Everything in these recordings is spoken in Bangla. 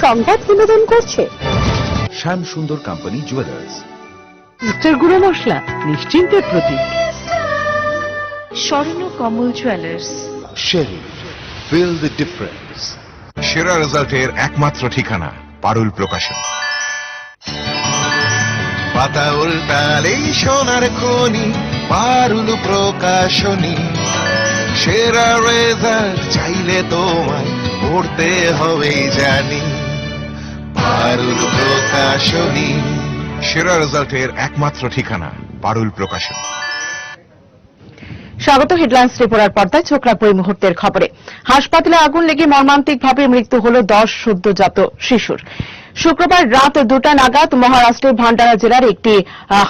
সংবাদ বিনোদন করছে শ্যাম সুন্দর কোম্পানি জুয়েলার্স। উত্তর গুঁড়ো মশলা নিশ্চিন্তের প্রতীক। স্বর্ণ কমল জুয়েলার্স। শেরি, ফিল দ্য ডিফারেন্স। সেরা রেজাল্টের একমাত্র ঠিকানা পারুল প্রকাশন। পাতা উল্টালেই সোনার খনি পারুল প্রকাশনী। সেরা রেজাল্ট চাইলে তোমায় পড়তে হবে জানি পারুল প্রকাশনী। সেরা রেজাল্টের একমাত্র ঠিকানা পারুল প্রকাশন। স্বাগত হেডলাইন্স ত্রিপুরার পর্দায় চোখ রাখবো এই মুহূর্তের খবরে। হাসপাতালে আগুন লেগে মর্মান্তিকভাবে মৃত্যু হল 10 সদ্যজাত শিশুর। শুক্রবার রাত 2টা নাগাদ মহারাষ্ট্রের ভান্ডারা জেলার একটি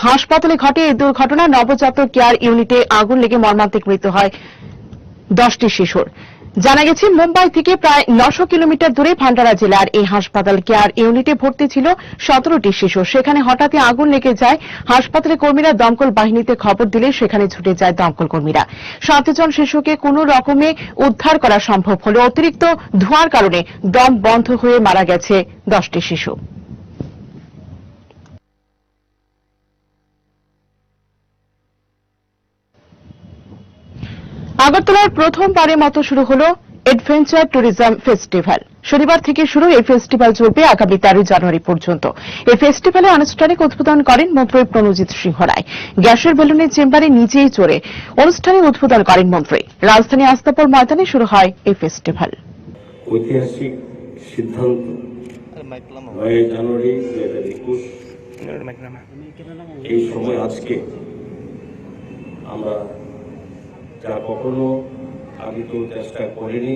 হাসপাতালে ঘটে এই দুর্ঘটনা। নবজাতক কেয়ার ইউনিটে আগুন লেগে মর্মান্তিক মৃত্যু হয় 10টি শিশুর। জানা গেছে মুম্বাই থেকে প্রায় 900 কিলোমিটার দূরে ভান্ডারা জেলার এই হাসপাতাল কেয়ার ইউনিটে ভর্তি ছিল 17টি শিশু। সেখানে হঠাৎই আগুন লেগে যায়। হাসপাতালে কর্মীরা দমকল বাহিনীতে খবর দিলে সেখানে ছুটে যায় দমকল কর্মীরা। 7 জন শিশুকে কোনো রকমে উদ্ধার করা সম্ভব হলেও অতিরিক্ত ধোঁয়ার কারণে দম বন্ধ হয়ে মারা গেছে 10টি শিশু। আগরতলার প্রথমবারের মতো শুরু হল অ্যাডভেঞ্চার ট্যুরিজম ফেস্টিভ্যাল। শনিবার থেকে শুরু এই ফেস্টিভ্যাল চলবে আগামী 13 জানুয়ারি পর্যন্ত। এই ফেস্টিভ্যালে আনুষ্ঠানিক উদ্বোধন করেন মন্ত্রী প্রণজিৎ সিংহ রায়। গ্যাসের বেলুনের চেম্বারে নিজেই চড়ে অনুষ্ঠানে উদ্বোধন করেন মন্ত্রী। রাজধানী আস্তাপল ময়দানে শুরু হয় এই ফেস্টিভ্যাল। ঐতিহাসিক সিদ্ধান্ত 9 জানুয়ারি 2021 এই সময় আজকে আমরা যা কখনো আগে কেউ চেষ্টা করেনি,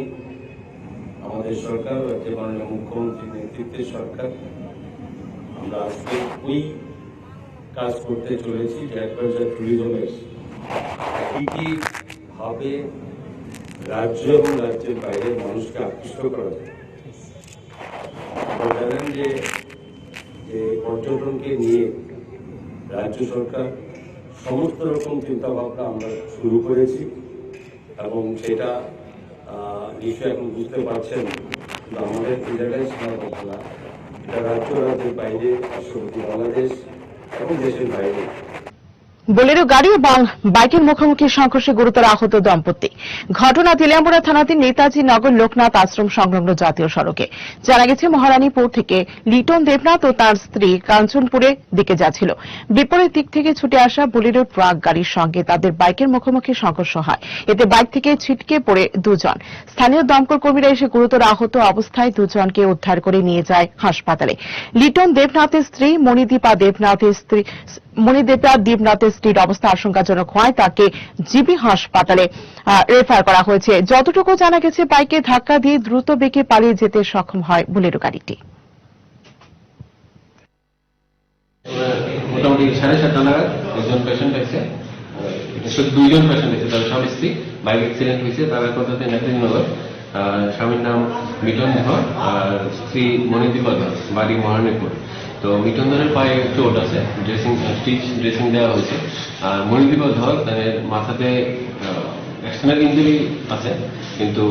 আমাদের সরকার, রাজ্যের মাননীয় মুখ্যমন্ত্রীর নেতৃত্বের সরকার, আমরা আজকে ওই কাজ করতে চলেছি যে অ্যাডভেঞ্চার ট্যুরিজমের কি কি ভাবে রাজ্য এবং রাজ্যের বাইরের মানুষকে আকৃষ্ট করা যায়। আপনারা জানেন যে পর্যটনকে নিয়ে রাজ্য সরকার সমস্ত রকম চিন্তা ভাবনা আমরা শুরু করেছি এবং সেটা নিশ্চয়ই এখন বুঝতে পারছেন আমাদের এই জায়গায় শোনার কথা না, এটা রাজ্যের বাইরে, পার্শ্ববর্তী বাংলাদেশ এবং দেশের বাইরে। বোলেরো গাড়ি এবং বাইকের মুখোমুখি সংঘর্ষে গুরুতর আহত দম্পতি। ঘটনা তেলিয়ামুড়া থানাধীন নেতাজি নগর লোকনাথ আশ্রম সংলগ্ন জাতীয় সড়কে। জানা গেছে মহারানীপুর থেকে লিটন দেবনাথ ও তার স্ত্রী কাঞ্চনপুরের দিকে যাচ্ছিল। বিপরীত দিক থেকে ছুটে আসা বোলেরো ট্রাক গাড়ির সঙ্গে তাদের বাইকের মুখোমুখি সংঘর্ষ হয়। এতে বাইক থেকে ছিটকে পড়ে দুজন। স্থানীয় দমকল কর্মীরা এসে গুরুতর আহত অবস্থায় দুজনকে উদ্ধার করে নিয়ে যায় হাসপাতালে। লিটন দেবনাথের স্ত্রী মণিদীপা দেবনাথের স্ত্রীর অবস্থা আশঙ্কাজনক হওয়ায় তাকে জিবি হাসপাতালে রেফার করা হয়েছে। যতটুকু জানা গেছে বাইকে ধাক্কা দিয়ে দ্রুত বেগে পালিয়ে যেতে সক্ষম হয় বোলেরো গাড়িটি। মোটামুটি 7:30 নাগাদ একজন পেশেন্ট হয়েছে, দুইজন পেশেন্ট হয়েছে, তাদের স্বামী স্ত্রী। বাইক অ্যাক্সিডেন্ট হয়েছে তাদের পদ্ধতি নেতাজিনগর। স্বামীর নাম মিটন ধর আর স্ত্রী মণিদীপা ধর, বাড়ি মহারানীপুর। তো মিটন ধরের পায়ে চোট আছে, ড্রেসিং দেওয়া হয়েছে। আর মণিদীপা ধর তাদের মাথাতে এক্সটার্নাল ইঞ্জুরি আছে, কিন্তু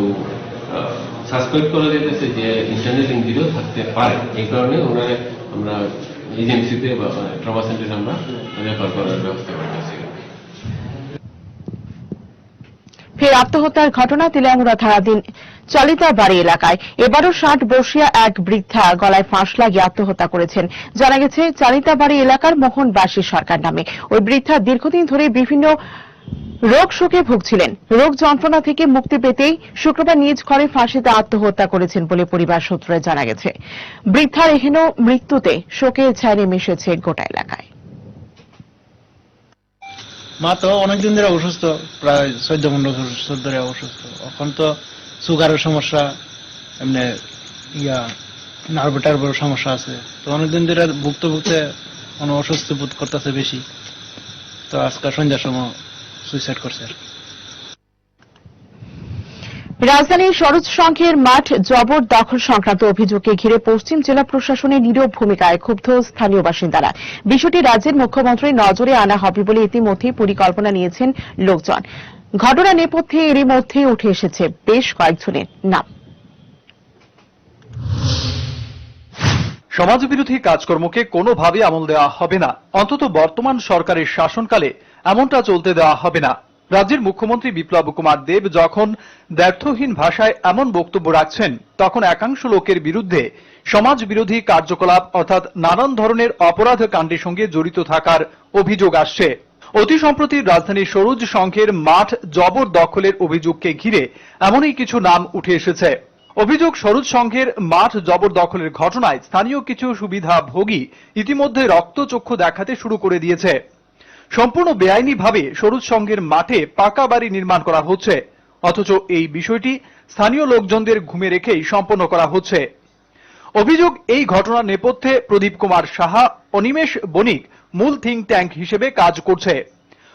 সাসপেক্ট করা যেতেছে যে ইন্টারনাল ইঞ্জুরিও থাকতে পারে। এই কারণে ওনারা আমরা এজেন্সিতে বা ট্রমা সেন্টারে আমরা রেফার করার ব্যবস্থা করতেছি। ফের আত্মহত্যার ঘটনা তেলিয়ামুড়া থানাধীন চলিতাবাড়ি এলাকায়। এবারও 60 বর্ষীয় এক বৃদ্ধা গলায় ফাঁস লাগিয়ে আত্মহত্যা করেছেন। জানা গেছে চালিতাবাড়ি এলাকার মোহনবাসী সরকার নামে ওই বৃদ্ধা দীর্ঘদিন ধরে বিভিন্ন রোগ শোকে ভুগছিলেন। রোগ যন্ত্রণা থেকে মুক্তি পেতেই শুক্রবার নিজ ঘরে ফাঁসিতে আত্মহত্যা করেছেন বলে পরিবার সূত্রে জানা গেছে। বৃদ্ধার এহেন মৃত্যুতে শোকের ছায়া নেমে এসেছে গোটা এলাকায়। মা তো অনেকদিন ধরে অসুস্থ, প্রায় 14-15 বছর ধরে অসুস্থ। এখন তো সুগারের সমস্যা, এমনি নার্ভ টার্ভের সমস্যা আছে। তো অনেকদিন ধরে ভুগতে অসুস্থ বোধ করতেছে বেশি। তো আজকে সন্ধ্যার সময় সুইসাইড করছে। রাজধানীর সরোজ সংঘের মাঠ জবরদখল সংক্রান্ত অভিযোগকে ঘিরে পশ্চিম জেলা প্রশাসনের নীরব ভূমিকায় ক্ষুব্ধ স্থানীয় বাসিন্দারা। বিষয়টি রাজ্যের মুখ্যমন্ত্রীর নজরে আনা হবে বলে ইতিমধ্যেই পরিকল্পনা নিয়েছেন লোকজন। ঘটনা নেপথ্যে এরই মধ্যেই উঠে এসেছে বেশ কয়েকজনের নাম। সমাজবিরোধী কাজকর্মকে কোনোভাবে আমল দেওয়া হবে না, অন্তত বর্তমান সরকারের শাসনকালে এমনটা চলতে দেওয়া হবে না। রাজ্যের মুখ্যমন্ত্রী বিপ্লব কুমার দেব যখন দ্ব্যর্থহীন ভাষায় এমন বক্তব্য রাখছেন, তখন একাংশ লোকের বিরুদ্ধে সমাজ বিরোধী কার্যকলাপ অর্থাৎ নানান ধরনের অপরাধ কাণ্ডের সঙ্গে জড়িত থাকার অভিযোগ আসছে। অতি সম্প্রতি রাজধানীর সরোজ সংঘের মাঠ জবরদখলের অভিযোগকে ঘিরে এমনই কিছু নাম উঠে এসেছে। অভিযোগ, সরোজ সংঘের মাঠ জবরদখলের ঘটনায় স্থানীয় কিছু সুবিধাভোগী ইতিমধ্যে রক্তচক্ষু দেখাতে শুরু করে দিয়েছে। সম্পূর্ণ বেআইনিভাবে সরোজ সংঘের মাঠে পাকা বাড়ি নির্মাণ করা হচ্ছে, অথচ এই বিষয়টি স্থানীয় লোকজনদের ঘুমে রেখেই সম্পন্ন করা হচ্ছে। অভিযোগ, এই ঘটনার নেপথ্যে প্রদীপ কুমার সাহা, অনিমেষ বণিক মূল থিঙ্ক ট্যাঙ্ক হিসেবে কাজ করছে।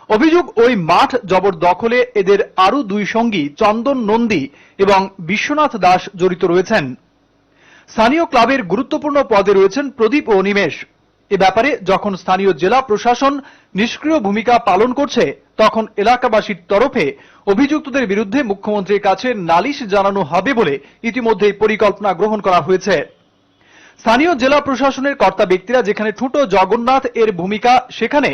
অভিযোগ, ওই মাঠ জবরদখলে এদের আরো দুই সঙ্গী চন্দন নন্দী এবং বিশ্বনাথ দাস জড়িত রয়েছেন। স্থানীয় ক্লাবের গুরুত্বপূর্ণ পদে রয়েছেন প্রদীপ ও অনিমেষ। এ ব্যাপারে যখন স্থানীয় জেলা প্রশাসন নিষ্ক্রিয় ভূমিকা পালন করছে, তখন এলাকাবাসীর তরফে অভিযুক্তদের বিরুদ্ধে মুখ্যমন্ত্রীর কাছে নালিশ জানানো হবে বলে ইতিমধ্যেই পরিকল্পনা গ্রহণ করা হয়েছে। স্থানীয় জেলা প্রশাসনের কর্তা ব্যক্তিরা যেখানে ঠুঁটো জগন্নাথ এর ভূমিকা, সেখানে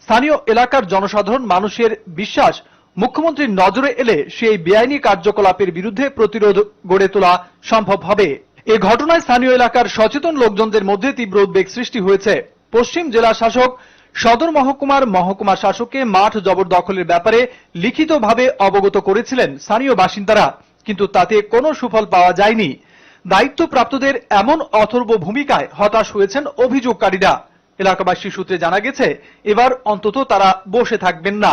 স্থানীয় এলাকার জনসাধারণ মানুষের বিশ্বাস মুখ্যমন্ত্রীর নজরে এলে সেই বেআইনি কার্যকলাপের বিরুদ্ধে প্রতিরোধ গড়ে তোলা সম্ভব হবে। এ ঘটনায় স্থানীয় এলাকার সচেতন লোকজনদের মধ্যে তীব্র উদ্বেগ সৃষ্টি হয়েছে। পশ্চিম জেলা শাসক সদর মহকুমার মহকুমা শাসককে মাঠ জবরদখলের ব্যাপারে লিখিতভাবে অবগত করেছিলেন স্থানীয় বাসিন্দারা, কিন্তু তাতে কোনো সুফল পাওয়া যায়নি। দায়িত্বপ্রাপ্তদের এমন অথর্ব ভূমিকায় হতাশ হয়েছেন অভিযোগকারীরা। এলাকাবাসী সূত্রে জানা গেছে, এবার অন্তত তারা বসে থাকবেন না,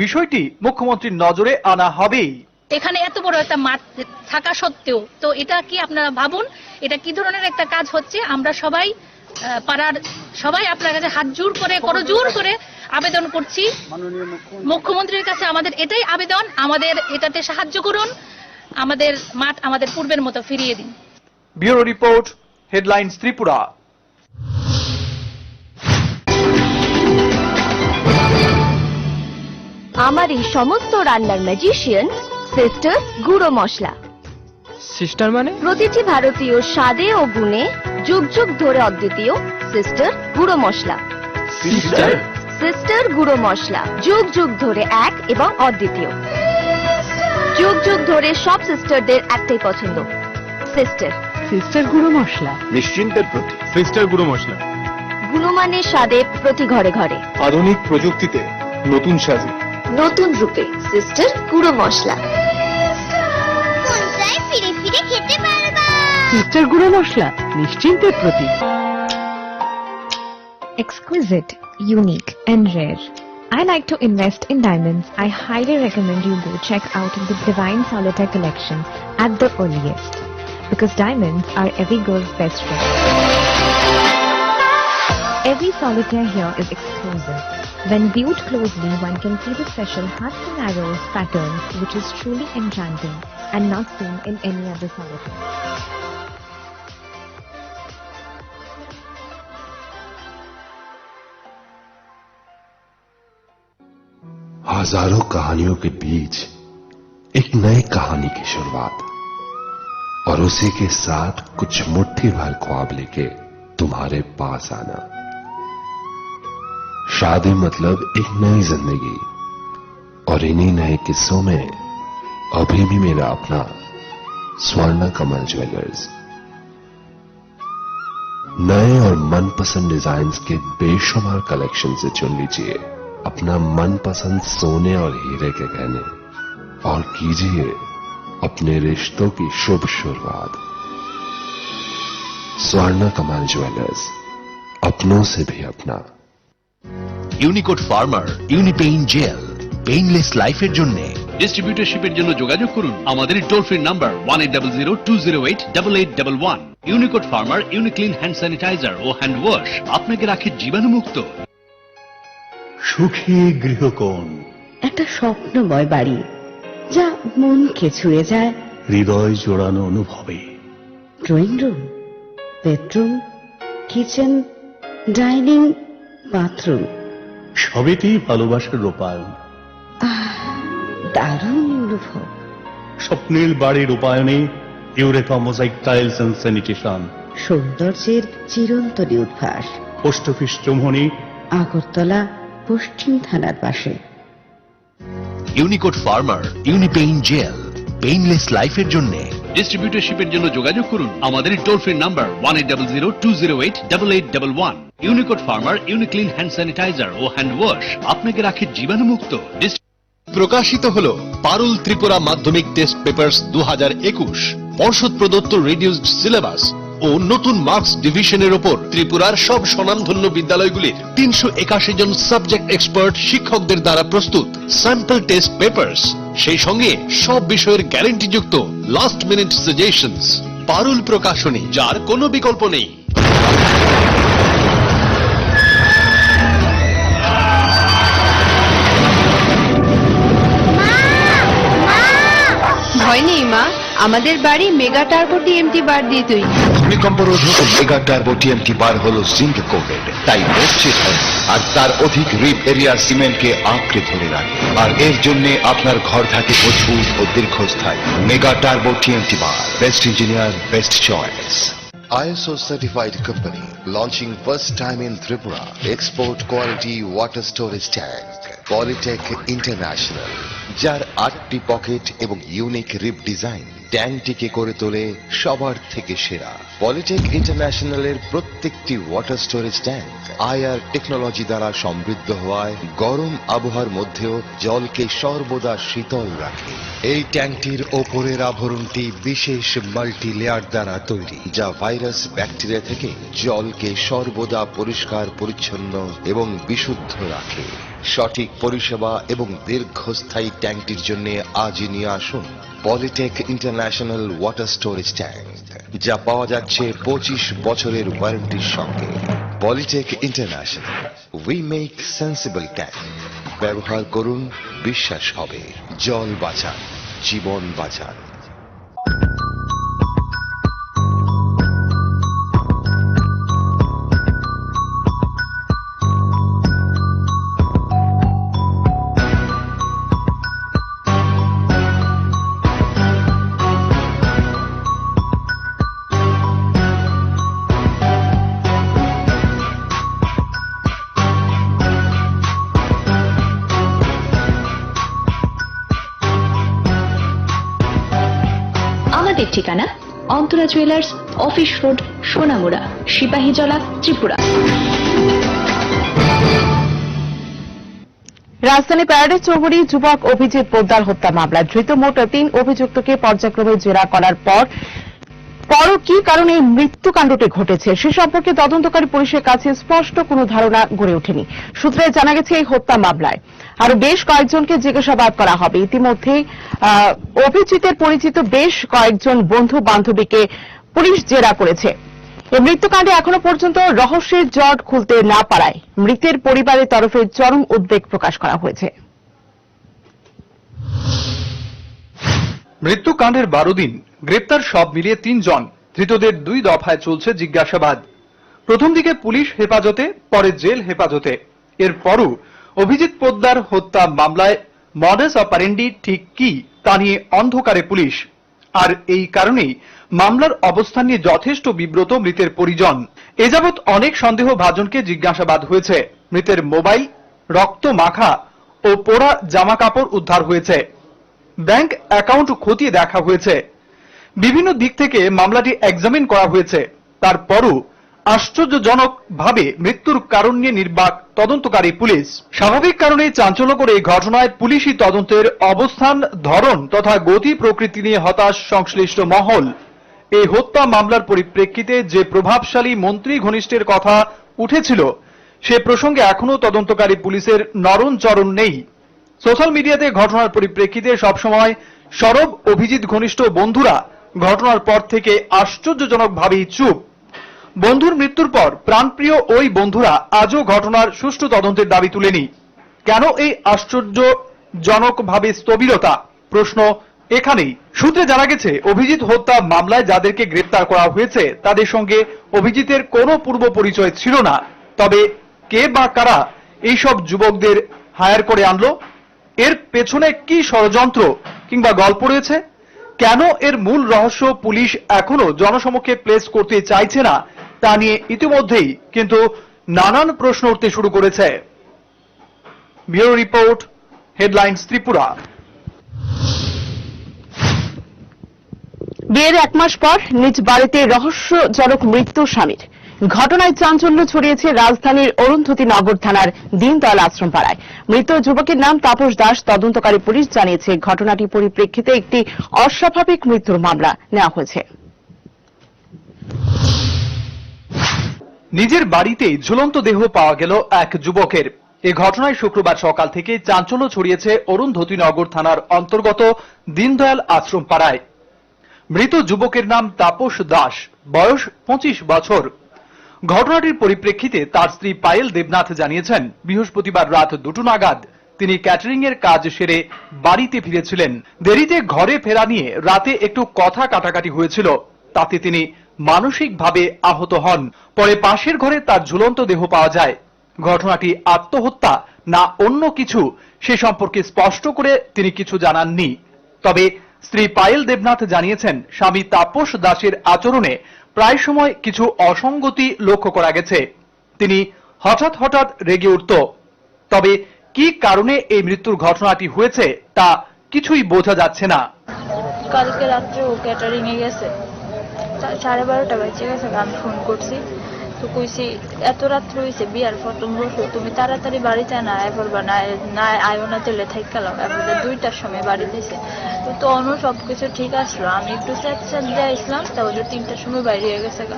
বিষয়টি মুখ্যমন্ত্রীর নজরে আনা হবেই। এখানে এত বড় একটা মাঠ থাকা সত্ত্বেও তো এটা কি আপনারা ভাবুন, এটা কি ধরনের একটা কাজ হচ্ছে। আমরা সবাই পাড়ার সবাই আপনার কাছে হাত জোর করে করজোর করে আবেদন করছি, মুখ্যমন্ত্রীর কাছে আমাদের এটাই আবেদন, আমাদের এটাতে সাহায্য করুন, আমাদের মাঠ আমাদের পূর্বের মতো ফিরিয়ে দিন। Bureau report, headlines Tripura. আমার এই সমস্ত রান্নার ম্যাজিশিয়ান সিস্টার গুঁড়ো মশলা। সিস্টার মানে? প্রতিটি ভারতীয় স্বাদে ও গুণে যুগ যুগ ধরে অদ্বিতীয় সিস্টার গুঁড়ো মশলা। সিস্টার? সিস্টার গুঁড়ো মশলা যুগ যুগ ধরে এক এবং অদ্বিতীয়। যুগ যুগ ধরে সব সিস্টারদের একটাই পছন্দ, সিস্টার। সিস্টার গুঁড়ো মশলা, নিশ্চিন্তের প্রতি সিস্টার গুঁড়ো মশলা। গুণমানের স্বাদে প্রতি ঘরে ঘরে, আধুনিক প্রযুক্তিতে নতুন সাজে নতুন রূপে সিস্টার গুঁড়ো মশলা। ফিরে ফিরে খেতে পারবা। সিস্টার গুঁড়ো মশলা, নিশ্চিন্তের প্রতীক। Exquisite, unique and rare. I like to invest in diamonds. I highly recommend you go check out the Divine Solitaire collection at the earliest, because diamonds are every girl's best friend. Every solitaire here is exclusive. When viewed closely, one can see the special hearts and arrows patterns, which is truly enchanting and not seen in any other solitaire. हजारों कहानियों के बीच एक नई कहानी की शुरुआत, और उसी के साथ कुछ मुट्ठी भर ख्वाब लेके तुम्हारे पास आना। शादी मतलब एक नई जिंदगी, और इन्हीं नए किस्सों में अभी भी मेरा अपना स्वर्ण कमल ज्वेलर्स। नए और मनपसंद डिजाइन्स के बेशुमार कलेक्शन से चुन लीजिए अपना मनपसंद सोने और हीरे के गहने, और कीजिए अपने रिश्तों की शुभ शुरुआत। स्वर्ण कमल ज्वेलर्स, अपनों से भी अपना। Unicode pharma Unipain gel, painless লাইফের জন্য। ডিস্ট্রিবিউটরশিপের জন্য যোগাযোগ করুন আমাদের toll free number 1800-208-8811। Unicode pharma Uniclean hand sanitizer ও হ্যান্ড ওয়াশ আপনাকে রাখে জীবাণুমুক্ত। সুখী গৃহকোণ, একটা স্বপ্নময় বাড়ি যা মনকে ছুঁয়ে যায়, হৃদয় জোড়ানো অনুভবে। Drawing room, bedroom, kitchen, dining, bathroom, সবেতেই ভালোবাসার রূপায়ণ। দারুণ অনুভব। স্বপ্নের বাড়ির রূপায়ণে Eureka mosaic tiles and sanitation সৌন্দর্যের চিরন্তনী উদ্ভাস। পোস্ট অফিস চৌমনি, আগরতলা, পশ্চিম থানার পাশে। Unicode pharma Unipain gel, painless লাইফের জন্য। ডিস্ট্রিবিউটরশিপের জন্য যোগাযোগ করুন আমাদের toll free number 1800-208-8811। Unicode pharma Uniclean hand sanitizer ও হ্যান্ড ওয়াশ আপনাকে রাখে জীবাণুমুক্ত। প্রকাশিত হল পারুল ত্রিপুরা মাধ্যমিক টেস্ট পেপার্স 2021, পর্ষদ প্রদত্ত রিডিউসড সিলেবাস ও নতুন মার্কস ডিভিশনের ওপর ত্রিপুরার সব স্বনামধন্য বিদ্যালয়গুলির 381 জন সাবজেক্ট এক্সপার্ট শিক্ষকদের দ্বারা প্রস্তুত স্যাম্পল টেস্ট পেপার্স, সেই সঙ্গে সব বিষয়ের গ্যারান্টিযুক্ত লাস্ট মিনিট সাজেশনস। পারুল প্রকাশনী, যার কোনো বিকল্প নেই। ভয় নেই মা, আমাদের বাড়ি মেগা টার্বো টিএমটি বার দিয়ে তৈরি। ভূমিকম্প রোধক মেগা টার্বো টিএমটি বার হলো জিঙ্ক কোটেড, তাই মসজিদ হয় আর তার অধিক রিপ এরিয়ার সিমেন্টকে আঁকড়ে ধরে রাখে, আর এর জন্য আপনার ঘর থাকে মজবুত ও দীর্ঘস্থায়ী। Mega turbo TMT bar, best engineer, best choice. ISO certified company launching first time in Tripura export quality water storage tank Polytech International, যার 8টি পকেট এবং ইউনিক রিপ ডিজাইন ট্যাঙ্কটিকে করে তোলে সবার থেকে সেরা। পলিটেক ইন্টারন্যাশনালের প্রত্যেকটি water storage tank IR technology দ্বারা সমৃদ্ধ হওয়ায় গরম আবহাওয়ার মধ্যেও জলকে সর্বদা শীতল রাখে। এই ট্যাঙ্কটির ওপরের আবরণটি বিশেষ মাল্টি লেয়ার দ্বারা তৈরি, যা ভাইরাস ব্যাকটেরিয়া থেকে জলকে সর্বদা পরিষ্কার পরিচ্ছন্ন এবং বিশুদ্ধ রাখে। সঠিক পরিষেবা এবং দীর্ঘস্থায়ী ট্যাঙ্কটির জন্য আজই নিয়ে আসুন Polytech international water storage tank, যা পাওয়া যাচ্ছে 25 বছরের ওয়ারেন্টির সঙ্গে। Polytech international, we make sensible tank. ব্যবহার করুন, বিশ্বাস হবে। জল বাঁচান, জীবন বাঁচান। আমাদের ঠিকানা Antara jewellers, office road, Sonamura, Sepahijala, Tripura. Rajdhani paradise Chowmuhani যুবক অভিজিৎ পোদ্দার হত্যা মামলায় ধৃত মোট 3 অভিযুক্তকে পর্যায়ক্রমে জেরা করার পরও কি কারণে এই মৃত্যুকাণ্ডটি ঘটেছে সে সম্পর্কে তদন্তকারী পুলিশের কাছে স্পষ্ট কোনো ধারণা গড়ে ওঠেনি। সূত্রে জানা গেছে, এই হত্যা মামলায় আরো বেশ কয়েকজনকে জিজ্ঞাসাবাদ করা হবে। ইতিমধ্যে অভিজিতের পরিচিত বেশ কয়েকজন বন্ধু বান্ধবীকে পুলিশ জেরা করেছে। এই মৃত্যুকাণ্ডে এখনো পর্যন্ত রহস্যের জট খুলতে না পারায় মৃতের পরিবারের তরফে চরম উদ্বেগ প্রকাশ করা হয়েছে। মৃত্যুকাণ্ডের 12 দিন, গ্রেপ্তার সব মিলিয়ে 3 জন। ধৃতদের 2 দফায় চলছে জিজ্ঞাসাবাদ। প্রথম দিকে পুলিশ হেফাজতে, পরে জেল হেফাজতে। এরপরও অভিজিৎ পোদ্দার হত্যা মামলায় মডাস অপারেন্ডি ঠিক কি তা নিয়ে অন্ধকারে পুলিশ। আর এই কারণেই মামলার অবস্থান নিয়ে যথেষ্ট বিব্রত মৃতের পরিজন। এ যাবৎ অনেক সন্দেহভাজনকে জিজ্ঞাসাবাদ হয়েছে। মৃতের মোবাইল, রক্ত মাখা ও পোড়া জামা কাপড় উদ্ধার হয়েছে। ব্যাংক অ্যাকাউন্ট খতিয়ে দেখা হয়েছে। বিভিন্ন দিক থেকে মামলাটি এক্সামিন করা হয়েছে। তারপরও আশ্চর্যজনকভাবে মৃত্যুর কারণ নিয়ে নির্বাক তদন্তকারী পুলিশ। স্বাভাবিক কারণে চাঞ্চল্যকর এই ঘটনায় পুলিশি তদন্তের অবস্থান, ধরন তথা গতি প্রকৃতি নিয়ে হতাশ সংশ্লিষ্ট মহল। এই হত্যা মামলার পরিপ্রেক্ষিতে যে প্রভাবশালী মন্ত্রী ঘনিষ্ঠের কথা উঠেছিল, সে প্রসঙ্গে এখনো তদন্তকারী পুলিশের নরণচরণ নেই। সোশ্যাল মিডিয়াতে ঘটনার পরিপ্রেক্ষিতে সবসময় সরব অভিজিৎ ঘনিষ্ঠ বন্ধুরা ঘটনার পর থেকে আশ্চর্যজনকভাবেই চুপ। বন্ধুর মৃত্যুর পর প্রাণপ্রিয় ওই বন্ধুরা আজও ঘটনার সুষ্ঠু তদন্তের দাবি তুলেনি। কেন এই আশ্চর্যজনকভাবে স্থবিরতা? প্রশ্ন এখানেই। সূত্রে জানা গেছে, অভিজিৎ হত্যা মামলায় যাদেরকে গ্রেপ্তার করা হয়েছে তাদের সঙ্গে অভিজিতের কোনো পূর্ব পরিচয় ছিল না। তবে কে বা কারা এইসব যুবকদের হায়ার করে আনলো? এর পেছনে কি ষড়যন্ত্র কিংবা গল্প রয়েছে? কেন এর মূল রহস্য পুলিশ এখনো জনসমক্ষে প্লেস করতে চাইছে না তা নিয়ে ইতিমধ্যেই কিন্তু নানান প্রশ্ন উঠতে শুরু করেছে। Bureau report, headlines Tripura. বিয়ের 1 মাস পর নিজ বাড়িতে রহস্যজনক মৃত্যু স্বামীর। ঘটনায় চাঞ্চল্য ছড়িয়েছে রাজধানীর অরুন্ধতী নগর থানার দীনদয়াল আশ্রম পাড়ায়। মৃত যুবকের নাম তাপস দাস। তদন্তকারী পুলিশ জানিয়েছে ঘটনাটি পরিপ্রেক্ষিতে একটি অস্বাভাবিক মৃত্যুর মামলা নেওয়া হয়েছে। নিজের বাড়িতেই ঝুলন্ত দেহ পাওয়া গেল এক যুবকের। এ ঘটনায় শুক্রবার সকাল থেকে চাঞ্চল্য ছড়িয়েছে অরুন্ধতী নগর থানার অন্তর্গত দীনদয়াল আশ্রম পাড়ায়। মৃত যুবকের নাম তাপস দাস, বয়স 25 বছর। ঘটনাটির পরিপ্রেক্ষিতে তার স্ত্রী পায়েল দেবনাথ জানিয়েছেন বৃহস্পতিবার রাত 2টা নাগাদ তিনি ক্যাটারিং এর কাজ সেরে বাড়িতে ফিরেছিলেন। দেরিতে ঘরে ফেরা নিয়ে রাতে একটু কথা কাটাকাটি হয়েছিল, তাতে তিনি মানসিকভাবে আহত হন। পরে পাশের ঘরে তার ঝুলন্ত দেহ পাওয়া যায়। ঘটনাটি আত্মহত্যা না অন্য কিছু সে সম্পর্কে স্পষ্ট করে তিনি কিছু জানাননি। তবে স্ত্রী পায়েল দেবনাথ জানিয়েছেন স্বামী তাপস দাসের আচরণে প্রায় সময় কিছু অসঙ্গতি লক্ষ্য করা গেছে। তিনি হঠাৎ হঠাৎ রেগে উঠত। তবে কি কারণে এই মৃত্যুর ঘটনাটি হয়েছে তা কিছুই বোঝা যাচ্ছে না। কালকে রাত্রে ও ক্যাটারিং এ গেছে, 12:30 বাজে গেছে। আমি ফোন করছি তো কইছি এত রাত্রে হয়েছে, বিয়ার পর তুমি বসো, তুমি তাড়াতাড়ি বাড়িতে না আয় পড়বা, না আয়ো না তেলে থাইকালাম। এবারে 2টার সময় বাড়ি দিয়েছে। তো তনু সবকিছু ঠিক আসলো, আমি একটু স্যাঁত দিয়ে আসলাম। তারপরে 3টার সময় বাইরে হয়ে গেছে গা।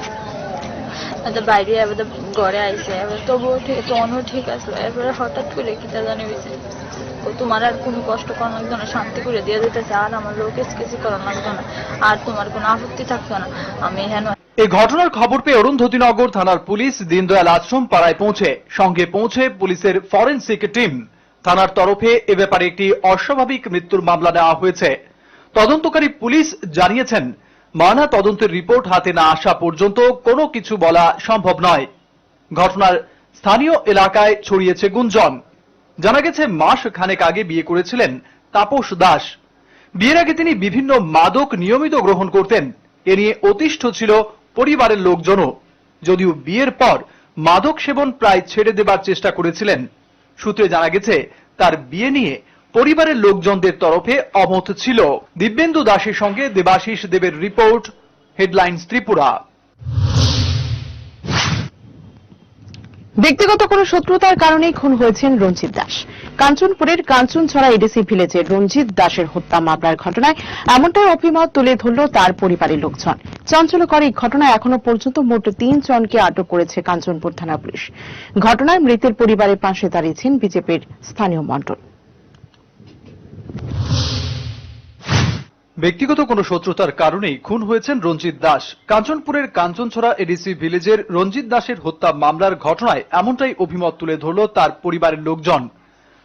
বাইরে এবার ঘরে আইসে, এবার তবুও ঠিক, তনু ঠিক আসলো। এরপরে হঠাৎ করে কিতা জানি হয়েছে, তোমার আর কোনো কষ্ট করানো লাগতো না, শান্তি করে দিয়ে দিতেছে, আর আমার লোক কিছু করানো লাগতো না, আর তোমার কোনো আপত্তি থাকতো না। আমি হেন এই ঘটনার খবর পেয়ে অরুন্ধতীনগর থানার পুলিশ দীনদয়াল আশ্রম পাড়ায় পৌঁছে সঙ্গে পৌঁছে পুলিশের ফরেনসিক টিম। থানার তরফে এ ব্যাপারে একটি অস্বাভাবিক মৃত্যুর মামলা নেওয়া হয়েছে। তদন্তকারী পুলিশ জানিয়েছেন ময়না তদন্তের রিপোর্ট হাতে না আসা পর্যন্ত কোনো কিছু বলা সম্ভব নয়। ঘটনার স্থানীয় এলাকায় ছড়িয়েছে গুঞ্জন। জানা গেছে মাস খানেক আগে বিয়ে করেছিলেন তাপস দাস। বিয়ের আগে তিনি বিভিন্ন মাদক নিয়মিত গ্রহণ করতেন। এ নিয়ে অতিষ্ঠ ছিল পরিবারের লোকজনও, যদিও বিয়ের পর মাদক সেবন প্রায় ছেড়ে দেবার চেষ্টা করেছিলেন। সূত্রে জানা গেছে তার বিয়ে নিয়ে পরিবারের লোকজনদের তরফে অমত ছিল। দিব্যেন্দু দাসের সঙ্গে দেবাশিস দেবের রিপোর্ট, হেডলাইন্স ত্রিপুরা। ব্যক্তিগত কোনো শত্রুতার কারণেই খুন হয়েছেন রঞ্জিত দাস। কাঞ্চনপুরের কাঞ্চনছড়া এডিসি ভিলেজে রঞ্জিত দাসের হত্যা মামলার ঘটনায় এমনটাই অভিমত তুলে ধরল তার পরিবারের লোকজন। চাঞ্চল্যকর এই ঘটনায় এখনো পর্যন্ত মোট 3 জনকে আটক করেছে কাঞ্চনপুর থানা পুলিশ। ঘটনায় মৃতের পরিবারের পাশে দাঁড়িয়েছেন বিজেপির স্থানীয় মণ্ডল। ব্যক্তিগত কোনো শত্রুতার কারণেই খুন হয়েছেন রঞ্জিত দাস। কাঞ্চনপুরের কাঞ্চনছড়া এডিসি ভিলেজের রঞ্জিত দাসের হত্যা মামলার ঘটনায় এমনটাই অভিমত তুলে ধরল তার পরিবারের লোকজন।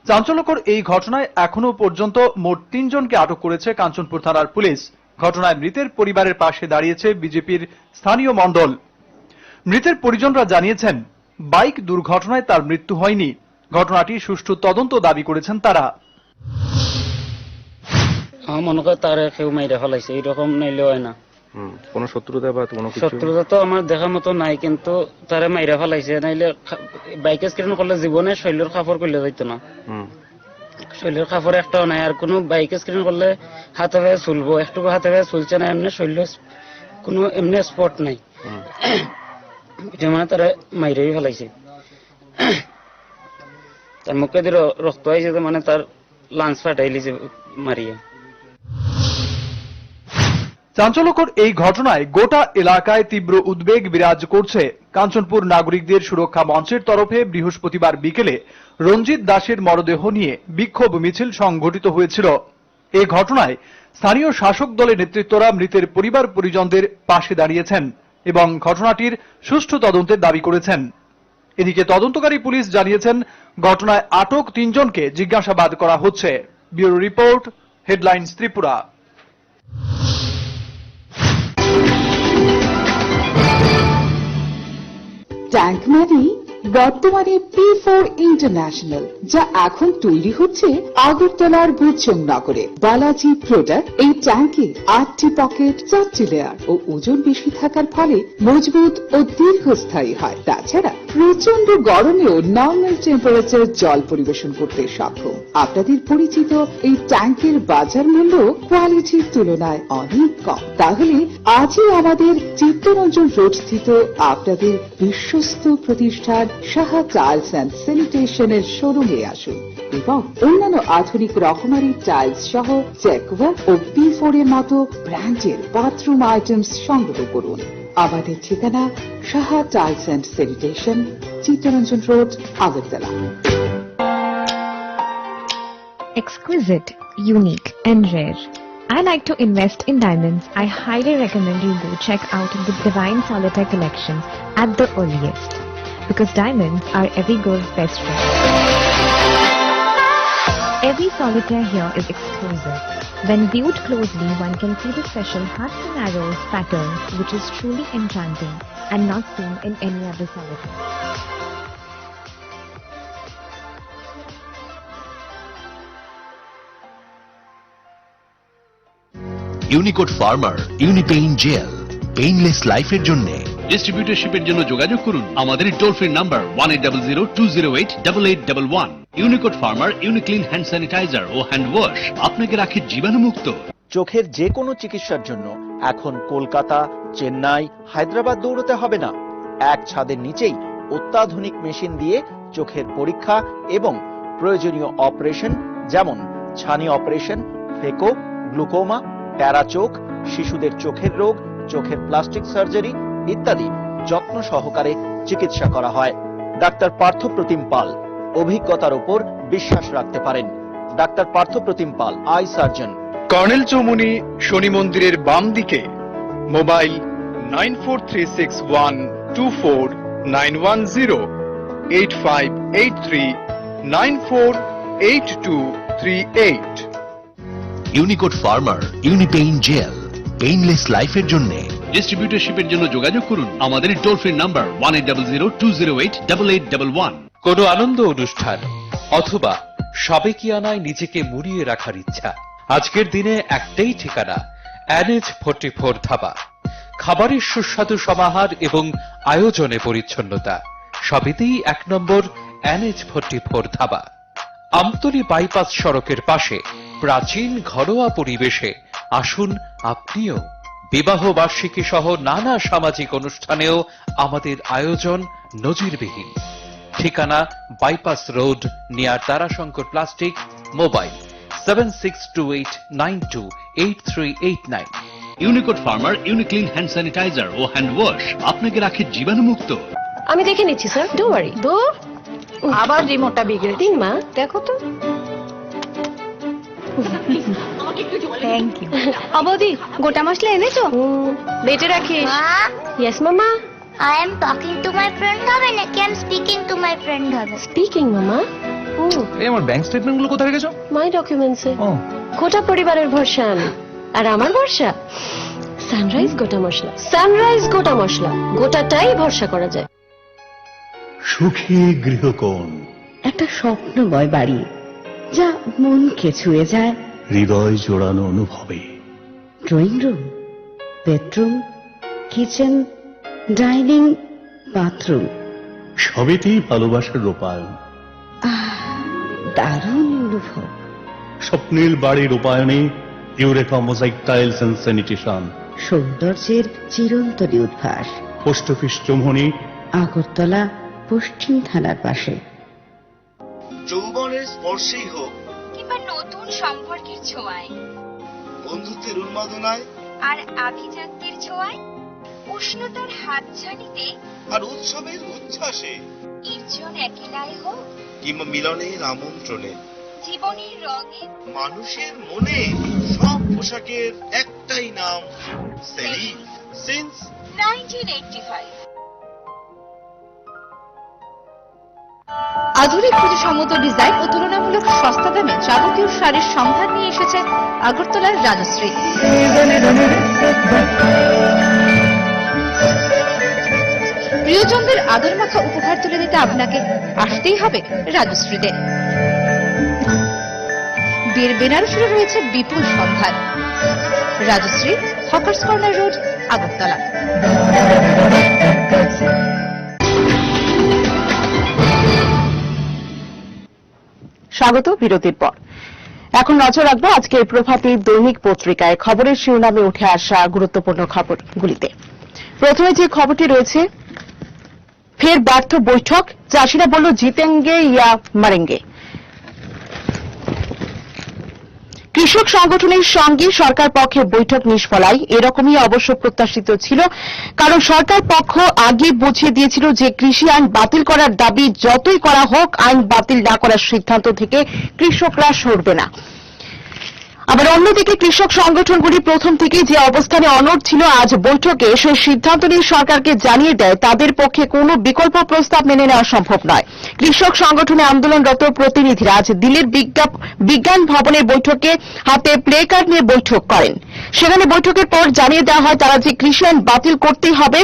চাঞ্চল্যকর এই ঘটনায় এখনো পর্যন্ত মোট 3 জনকে আটক করেছে কাঞ্চনপুর থানার পুলিশ। ঘটনায় মৃতের পরিবারের পাশে দাঁড়িয়েছে বিজেপির স্থানীয় মণ্ডল। মৃতের পরিজনরা জানিয়েছেন বাইক দুর্ঘটনায় তার মৃত্যু হয়নি। ঘটনাটি সুষ্ঠু তদন্ত দাবি করেছেন তারা। মনে করে তার কেউ মাইরে ফেলাইছে, এইরকম নাইলে হয় না। কোন শত্রুতা বা কোনো কিছু? শত্রুতা তো আমার দেখার মতো নাই, কিন্তু তারা মাইরা ফেলাইছে, নাইলে বাইক স্ক্রিন করলে জীবনে শৈলের কাপড় করলে যাইতো না। শৈলের কাপড় একটাও নাই, আর কোনো বাইক স্ক্রিন করলে হাতে ভেয়ে চুলবো, একটু হাতে ভেয়ে চুলছে না, এমনি শৈল কোনো এমনি স্পট নাই। এটা মানে তারা মাইরেই ফেলাইছে। তার মুখে দিয়ে রক্ত আইছে, মানে তার লাঞ্চ ফাটাইলিছে মারিয়া। চাঞ্চল্যকর এই ঘটনায় গোটা এলাকায় তীব্র উদ্বেগ বিরাজ করছে। কাঞ্চনপুর নাগরিকদের সুরক্ষা মঞ্চের তরফে বৃহস্পতিবার বিকেলে রঞ্জিত দাসের মরদেহ নিয়ে বিক্ষোভ মিছিল সংঘটিত হয়েছিল। এই ঘটনায় স্থানীয় শাসক দলের নেতৃত্বরা মৃতের পরিবার পরিজনদের পাশে দাঁড়িয়েছেন এবং ঘটনাটির সুষ্ঠু তদন্তের দাবি করেছেন। এদিকে তদন্তকারী পুলিশ জানিয়েছেন ঘটনায় আটক 3 জনকে জিজ্ঞাসাবাদ করা হচ্ছে। Bureau report, headlines Tripura. Tank মারি বর্তমানে P4 ইন্টারন্যাশনাল, যা এখন তৈরি হচ্ছে আগরতলার বুচং নগরে। বালাজি প্রোডাক্ট এই ট্যাঙ্কে 8টি পকেট, 4টি লেয়ার ও ওজন বেশি থাকার ফলে মজবুত ও দীর্ঘস্থায়ী হয়। তাছাড়া প্রচন্ড গরমেও নর্মাল টেম্পারেচার জল পরিবেশন করতে সক্ষম। আপনাদের পরিচিত এই ট্যাঙ্কের বাজার মূল্য কোয়ালিটির তুলনায় অনেক কম। তাহলে আজই আমাদের চিত্তরঞ্জন রোড স্থিত আপনাদের বিশ্বস্ত প্রতিষ্ঠান সাহা টাইলস অ্যান্ড স্যানিটেশনের শোরুমে আসুন এবং অন্যান্য আধুনিক রকমারি টাইলস সহ জ্যাকওয়ার ও P4 এর মতো ব্র্যান্ডের বাথরুম আইটেমস সংগ্রহ করুন। আমাদের ঠিকানা Saha tiles and sanitation, Chittaranjan road, Agartala. Exquisite, unique and rare. I like to invest in diamonds. I highly recommend you go check out the Divine Solitaire collection at the earliest, because diamonds are every girl's best friend. Every solitaire here is exclusive. When viewed closely, one can see the special hearts and arrows pattern, which is truly enchanting and not seen in any other solitaire. Unicode pharma Unipain gel, painless লাইফের জন্য। ডিস্ট্রিবিউটরশিপের জন্য যোগাযোগ করুন আমাদের toll free number 1800-208-8811। Unicode pharma Uniclean hand sanitizer ও হ্যান্ড ওয়াশ আপনাকে রাখে জীবাণুমুক্ত। চোখের যে কোনো চিকিৎসার জন্য এখন কলকাতা, চেন্নাই, হায়দ্রাবাদ দৌড়তে হবে না। এক ছাদের নিচেই অত্যাধুনিক মেশিন দিয়ে চোখের পরীক্ষা এবং প্রয়োজনীয় অপারেশন, যেমন ছানি অপারেশন, ফেকো, গ্লুকোমা, প্যারা চোখ, শিশুদের চোখের রোগ, চোখের প্লাস্টিক সার্জারি ইত্যাদি যত্ন সহকারে চিকিৎসা করা হয়। ডাক্তার পার্থপ্রতিম পাল, অভিজ্ঞতার উপর বিশ্বাস রাখতে পারেন। Doctor Parthapratim Pal, eye surgeon, colonel Chowmuhani Shani মন্দিরের বাম দিকে। Mobile 9436124910, 8583948238। Unicode pharma Unipain gel, painless লাইফের জন্য। ডিস্ট্রিবিউটরশিপের জন্য যোগাযোগ করুন আমাদের টোল ফ্রি নাম্বার 1800-208-8811। কোনো আনন্দ অনুষ্ঠান অথবা সাবেকিয়ানায় নিজেকে মুড়িয়ে রাখার ইচ্ছা, আজকের দিনে একটাই ঠিকানা, NH44 ধাবা। খাবারের সুস্বাদু সমাহার এবং আয়োজনে পরিচ্ছন্নতা সবেতেই 1 নম্বর NH44 ধাবা। আমতলী বাইপাস সড়কের পাশে প্রাচীন ঘরোয়া পরিবেশে আসুন আপনিও। বিবাহ বার্ষিকী সহ নানা সামাজিক অনুষ্ঠানেও আমাদের আয়োজন নজিরবিহীন। ঠিকানা bypass road, near Tarashankar plastic. Mobile 7628928389। Unicode pharma Uniclean hand sanitizer ও হ্যান্ড ওয়াশ আপনাকে রাখে জীবাণুমুক্ত। আমি দেখে নিচ্ছি স্যার, ডোন্ট ওয়ারি। আবার রিমোটটা বিগড়ে দিন মা, দেখো তো। Thank you. অবধি গোটা মশলা এনেছো? বেটে রাখিস। ইয়েস মামা। I am talking to my friend হবে নাকি I am speaking to my friend হবে? স্পিকিং মামা। এই আমার ব্যাংক স্টেটমেন্ট গুলো কোথায় রেখেছো? মাই ডকুমেন্টসে। গোটা পরিবারের ভরসা আমি, আর আমার ভরসা সানরাইজ গোটা মশলা। সানরাইজ গোটা মশলা, গোটাটাই ভরসা করা যায়। সুখী গৃহকোণ, একটা স্বপ্নময় বাড়ি যা মনকে ছুঁয়ে যায়। হৃদয় জোড়ানো অনুভবে। Drawing room, bedroom, kitchen, dining, bathroom সবেতেই ভালোবাসার রূপায়ণ। দারুণ অনুভব। স্বপ্নের বাড়ির রূপায়ণে Eureka mosaic tiles and sanitation. সৌন্দর্যের চিরন্তনী উদ্ভাস। পোস্ট অফিস চৌমুনি, আগরতলা, পশ্চিম থানার পাশে। যৌবনের স্পর্শেই হোক কিংবা নতুন সম্পর্কের ছোঁয়ায়, বন্ধুত্বের উন্মাদনায় আর আভিজাত্যের ছোঁয়ায়, উষ্ণতার হাতছানিতে আর উৎসবের উচ্ছ্বাসে, নির্জন একেলাই হোক কিংবা মিলনের আমন্ত্রণে, জীবনের রঙে, মানুষের মনে সব পোশাকের একটাই নাম, সেলিম। সিন্স 1985। আধুনিক প্রতিসম্মত ডিজাইন ও তুলনামূলক সস্তা দামে যাবতীয় শাড়ির সম্ভার নিয়ে এসেছে আগরতলার রাজশ্রী। প্রিয়জনদের আদর মাখা উপহার তুলে দিতে আপনাকে আসতেই হবে রাজশ্রীতে। বিয়ের বেনারসিরও রয়েছে বিপুল সম্ভার। Rajshree, hawkers corner road, Agartala. স্বাগত বিরতির পর। এখন নজর রাখবো আজকের প্রভাতী দৈনিক পত্রিকায় খবরের শিরোনামে উঠে আসা গুরুত্বপূর্ণ খবরগুলিতে। প্রথমে যে খবরটি রয়েছে, ফের ব্যর্থ বৈঠক, চাষিরা বলল জিতেঙ্গে ইয়া মারেঙ্গে। কৃষক সংগঠনের সঙ্গে সরকার পক্ষের বৈঠক নিষ্ফলায়, এরকমই অবশ্য প্রত্যাশিত ছিল, কারণ সরকার পক্ষ আগে বুঝিয়ে দিয়েছিল যে কৃষি আইন বাতিল করার দাবি যতই করা হোক, আইন বাতিল না করার সিদ্ধান্ত থেকে কৃষকরা সরবে না। আবার অন্যদিকে কৃষক সংগঠনগুলি প্রথম থেকেই যে অবস্থানে অনড় ছিল, আজ বৈঠকে সেই সিদ্ধান্ত নিয়ে সরকারকে জানিয়ে দেয় তাদের পক্ষে কোনো বিকল্প প্রস্তাব মেনে নেওয়া সম্ভব নয়। কৃষক সংগঠনে আন্দোলনরত প্রতিনিধিরা আজ দিল্লির বিজ্ঞান ভবনের বৈঠকে হাতে প্লে কার্ড নিয়ে বৈঠক করেন। সেখানে বৈঠকের পর জানিয়ে দেওয়া হয় তারা যে কৃষি আইন বাতিল করতেই হবে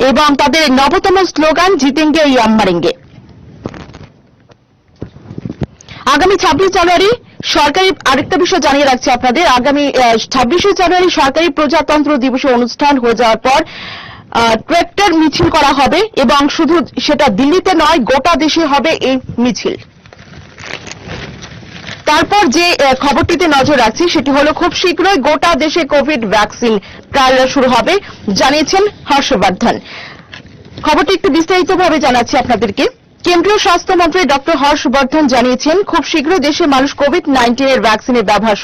এবং তাদের নবতম স্লোগান জিতেঙ্গে ইয়া মারেঙ্গে। আগামী 26 জানুয়ারি সরকারি আরেকটা বিষয় জানিয়ে রাখছি আপনাদের, আগামী 26শে জানুয়ারি সরকারি প্রজাতন্ত্র দিবসে অনুষ্ঠান হয়ে যাওয়ার পর ট্র্যাক্টর মিছিল করা হবে এবং শুধু সেটা দিল্লিতে নয়, গোটা দেশে হবে এই মিছিল। তারপর যে খবরটিতে নজর রাখছি সেটি হলো খুব শীঘ্রই গোটা দেশে কোভিড ভ্যাকসিন ট্রায়াল শুরু হবে, জানিয়েছেন হর্ষবর্ধন। খবরটি একটু বিস্তারিতভাবে জানাচ্ছি আপনাদেরকে। কেন্দ্রীয় স্বাস্থ্যমন্ত্রী ডক্টর হর্ষবর্ধন জানিয়েছেন খুব শীঘ্রই দেশে মানুষ কোভিড-19 এর ভ্যাকসিনের ব্যবহার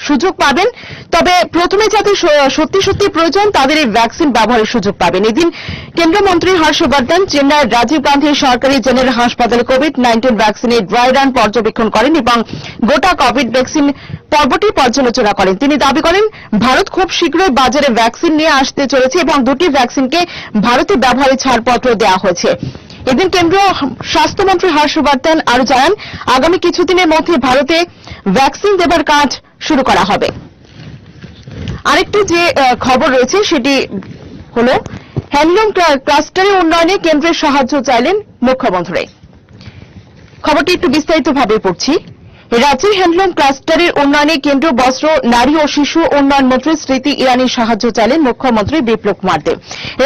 সুযোগ পাবেন, তবে প্রথমে যাদের সত্যি সত্যি প্রয়োজন তাদের এই ভ্যাকসিন ব্যবহারের সুযোগ পাবেন। এদিন কেন্দ্রীয় মন্ত্রী হর্ষবর্ধন চেন্নাইয়ের রাজীব গান্ধী সরকারি জেনারেল হাসপাতালে কোভিড-19 ভ্যাকসিনের ড্রাই রান পর্যবেক্ষণ করেন এবং গোটা কোভিড ভ্যাকসিন পর্বটি পর্যালোচনা করেন। তিনি দাবি করেন ভারত খুব শীঘ্রই বাজারে ভ্যাকসিন নিয়ে আসতে চলেছে এবং দুটি ভ্যাকসিনকে ভারতে ব্যবহারের ছাড়পত্র দেওয়া হয়েছে। এদিন কেন্দ্রীয় স্বাস্থ্যমন্ত্রী হর্ষবর্ধন আরো জানান আগামী কিছুদিনের মধ্যে ভারতে ভ্যাকসিন দেবার কাজ শুরু করা হবে। আরেকটি যে খবর রয়েছে সেটি হল হ্যান্ডলুম ক্লাস্টারের উন্নয়নে কেন্দ্রের সাহায্য চাইলেন মুখ্যমন্ত্রী। খবরটি একটু বিস্তারিতভাবে পড়ছি। রাজ্যের হ্যান্ডলুম ক্লাস্টারের উন্নয়নে কেন্দ্রীয় বস্ত্র, নারী ও শিশু উন্নয়ন মন্ত্রী স্মৃতি ইরানির সাহায্য চাইলেন মুখ্যমন্ত্রী বিপ্লব কুমার দেব।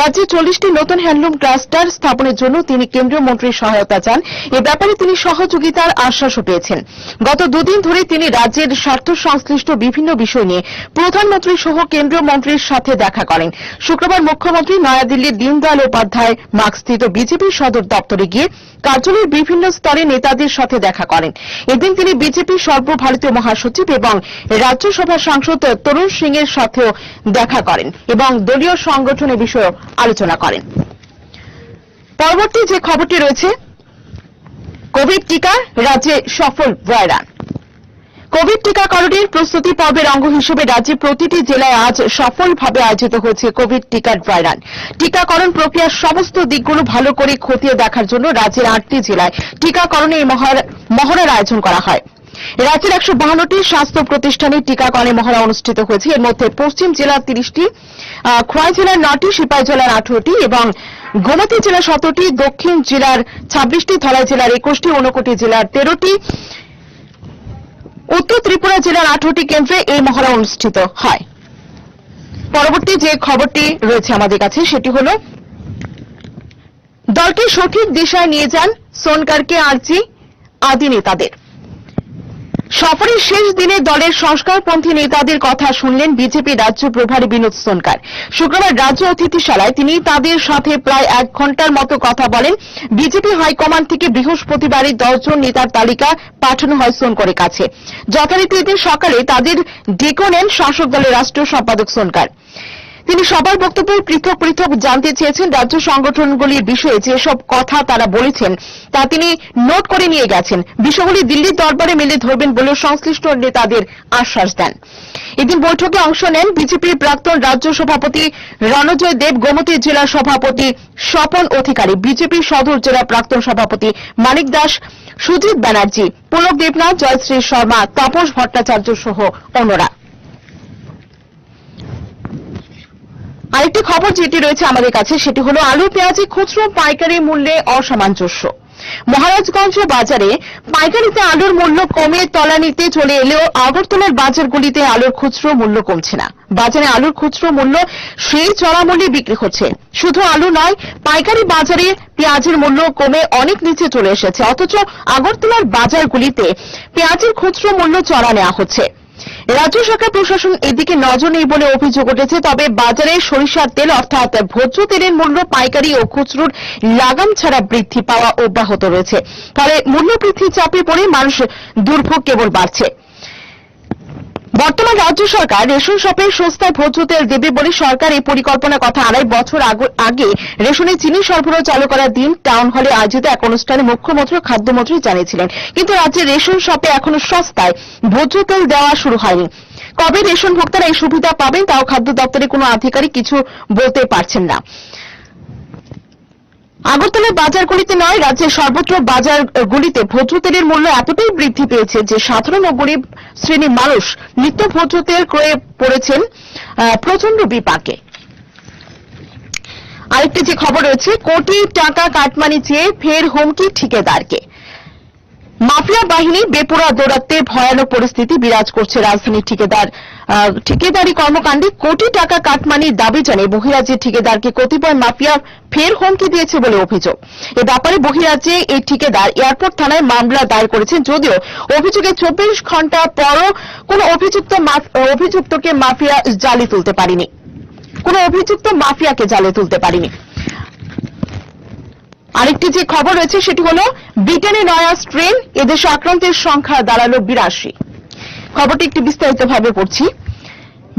রাজ্যে 40টি নতুন হ্যান্ডলুম ক্লাস্টার স্থাপনের জন্য তিনি কেন্দ্রীয় মন্ত্রীর সহায়তা চান। এ ব্যাপারে তিনি সহযোগিতার আশ্বাসও পেয়েছেন। গত দুদিন ধরে তিনি রাজ্যের স্বার্থ সংশ্লিষ্ট বিভিন্ন বিষয় নিয়ে প্রধানমন্ত্রী সহ কেন্দ্রীয় মন্ত্রীর সাথে দেখা করেন। শুক্রবার মুখ্যমন্ত্রী নয়াদিল্লির দীনদয়াল উপাধ্যায় মার্গস্থিত বিজেপি সদর দপ্তরে গিয়ে কার্যালয়ের বিভিন্ন স্তরে নেতাদের সাথে দেখা করেন। এদিন তিনি বিজেপি সর্বভারতীয় মহাসচিব এবং রাজ্যসভা সাংসদ তরুণ সিং এর সাথেও দেখা করেন এবং দলীয় সংগঠনের বিষয়ে আলোচনা করেন। পরবর্তী যে খবরটি রয়েছে, কোভিড টিকা রাজ্যে সফল ড্রাই রান। কোভিড টিকাকরণের প্রস্তুতি পর্বের অঙ্গ হিসেবে রাজ্যে প্রতিটি জেলায় আজ সফলভাবে আয়োজিত হয়েছে কোভিড টিকার ড্রাই রান। টিকাকরণ প্রক্রিয়ার সমস্ত দিকগুলো ভালো করে খতিয়ে দেখার জন্য রাজ্যের 8টি জেলায় টিকাকরণে এই মহড়ার আয়োজন করা হয়। রাজ্যের 152টি স্বাস্থ্য প্রতিষ্ঠানে টিকাকরণের মহড়া অনুষ্ঠিত হয়েছে। এর মধ্যে পশ্চিম জেলার 30টি, খোয়াই জেলার 9টি, সিপাই জেলার 18টি এবং গোমতী জেলার 17টি, দক্ষিণ জেলার 26টি, ধলাই জেলার 21টি, ঊনকোটি জেলার 13টি, উত্তর ত্রিপুরা জেলার 18টি কেন্দ্রে এই মহড়া অনুষ্ঠিত হয়। পরবর্তী যে খবরটি রয়েছে আমাদের কাছে সেটি হল দলকে সঠিক দিশায় নিয়ে যান সোনকারকে আর্জি আদি নেতাদের। সফরের শেষ দিনে দলের সংস্কারপন্থী নেতাদের কথা শুনলেন বিজেপি রাজ্য প্রভারী বিনোদ সোনকার। শুক্রবার রাজ্য অতিথিশালায় তিনি তাদের সাথে প্রায় 1 ঘন্টার মতো কথা বলেন। বিজেপি হাইকমান্ড থেকে বৃহস্পতিবারই 10 জন নেতার তালিকা পাঠানো হয় সোনকারের কাছে। যথারীতি এদিন সকালে তাদের ডেকে নেন শাসক দলের রাষ্ট্রীয় সম্পাদক সোনকার। তিনি সবার বক্তব্য পৃথক পৃথক জানতে চেয়েছেন। রাজ্য সংগঠনগুলির বিষয়ে যেসব কথা তারা বলেছেন তা তিনি নোট করে নিয়ে গেছেন। বিষয়গুলি দিল্লির দরবারে মেলে ধরবেন বলে সংশ্লিষ্ট নেতাদের আশ্বাস দেন। এদিন বৈঠকে অংশ নেন বিজেপির প্রাক্তন রাজ্য সভাপতি রণজয় দেব, গোমতী জেলা সভাপতি স্বপন অধিকারী, বিজেপি সদর জেলা প্রাক্তন সভাপতি মানিক দাস, সুজিত ব্যানার্জি, পুলক দেবনাথ, জয়শ্রী শর্মা, তাপস ভট্টাচার্য সহ অন্যরা। আরেকটি খবর যেটি রয়েছে আমাদের কাছে সেটি হলো আলু পেঁয়াজে খুচরো পাইকারি মূল্যে অসামঞ্জস্য। মহারাজগঞ্জ বাজারে পাইকারিতে আলুর মূল্য কমে তলানিতে চলে এলেও আগরতলার বাজারগুলিতে আলুর খুচরো মূল্য কমছে না। বাজারে আলুর খুচরো মূল্য সেই চড়া মূল্যে বিক্রি হচ্ছে। শুধু আলু নয়, পাইকারি বাজারে পেঁয়াজের মূল্য কমে অনেক নিচে চলে এসেছে, অথচ আগরতলার বাজারগুলিতে পেঁয়াজের খুচরো মূল্য চড়া নেওয়া হচ্ছে। রাজ্য সরকার প্রশাসন এদিকে নজর নেই বলে অভিযোগ উঠেছে। তবে বাজারে সরিষার তেল অর্থাৎ ভোজ্য তেলের মূল্য পাইকারি ও খুচরোর লাগাম ছাড়া বৃদ্ধি পাওয়া অব্যাহত রয়েছে। ফলে মূল্য বৃদ্ধির চাপে পড়ে মানুষ দুর্ভোগ কেবল বাড়ছে। বর্তমান রাজ্য সরকার রেশন শপে সস্তায় ভোজ্য তেল দেবে বলে সরকার এই পরিকল্পনার কথা 2.5 বছর আগে রেশনে চিনি সরবরাহ চালু করার দিন টাউন হলে আয়োজিত এক অনুষ্ঠানে মুখ্যমন্ত্রী ও খাদ্যমন্ত্রী জানিয়েছিলেন। কিন্তু রাজ্যের রেশন শপে এখনো সস্তায় ভোজ্য তেল দেওয়া শুরু হয়নি। কবে রেশন ভোক্তারা এই সুবিধা পাবেন তাও খাদ্য দপ্তরের কোনো আধিকারিক কিছু বলতে পারছেন না। আগরতলার বাজারগুলিতে নয়, রাজ্যের সর্বত্র বাজারগুলিতে ভোজ্য তেলের মূল্য এতটাই বৃদ্ধি পেয়েছে যে সাধারণ ও গরিব শ্রেণীর মানুষ নিত্য ভোজ্য তেল ক্রয়ে পড়েছেন প্রচন্ড বিপাকে। আরেকটি যে খবর রয়েছে, কোটি টাকা কাটমানি চেয়ে ফের হুমকি ঠিকাদারকে। মাফিয়া বাহিনী বেপরোয়া দৌরাত্মে ভয়ানক পরিস্থিতি বিরাজ করছে রাজধানীর ঠিকাদারি কর্মকাণ্ডে। কোটি টাকা কাটমানির দাবি জানিয়ে বহিরাজ্যের ঠিকাদারকে কতিপয় মাফিয়া ফের হুমকি দিয়েছে বলে অভিযোগ। এ ব্যাপারে বহিরাজ্যে এই ঠিকাদার এয়ারপোর্ট থানায় মামলা দায়ের করেছেন, যদিও অভিযোগে 24 ঘন্টা পরও কোন অভিযুক্তকে মাফিয়া জালে তুলতে পারেনি। কোন অভিযুক্ত মাফিয়াকে জালে তুলতে পারেনি। আরেকটি যে খবর রয়েছে সেটি হল ব্রিটেনে নয়া স্ট্রেন, এদেশে আক্রান্তের সংখ্যা দাঁড়ালো 82। খবরটি একটু বিস্তারিতভাবে পড়ছি।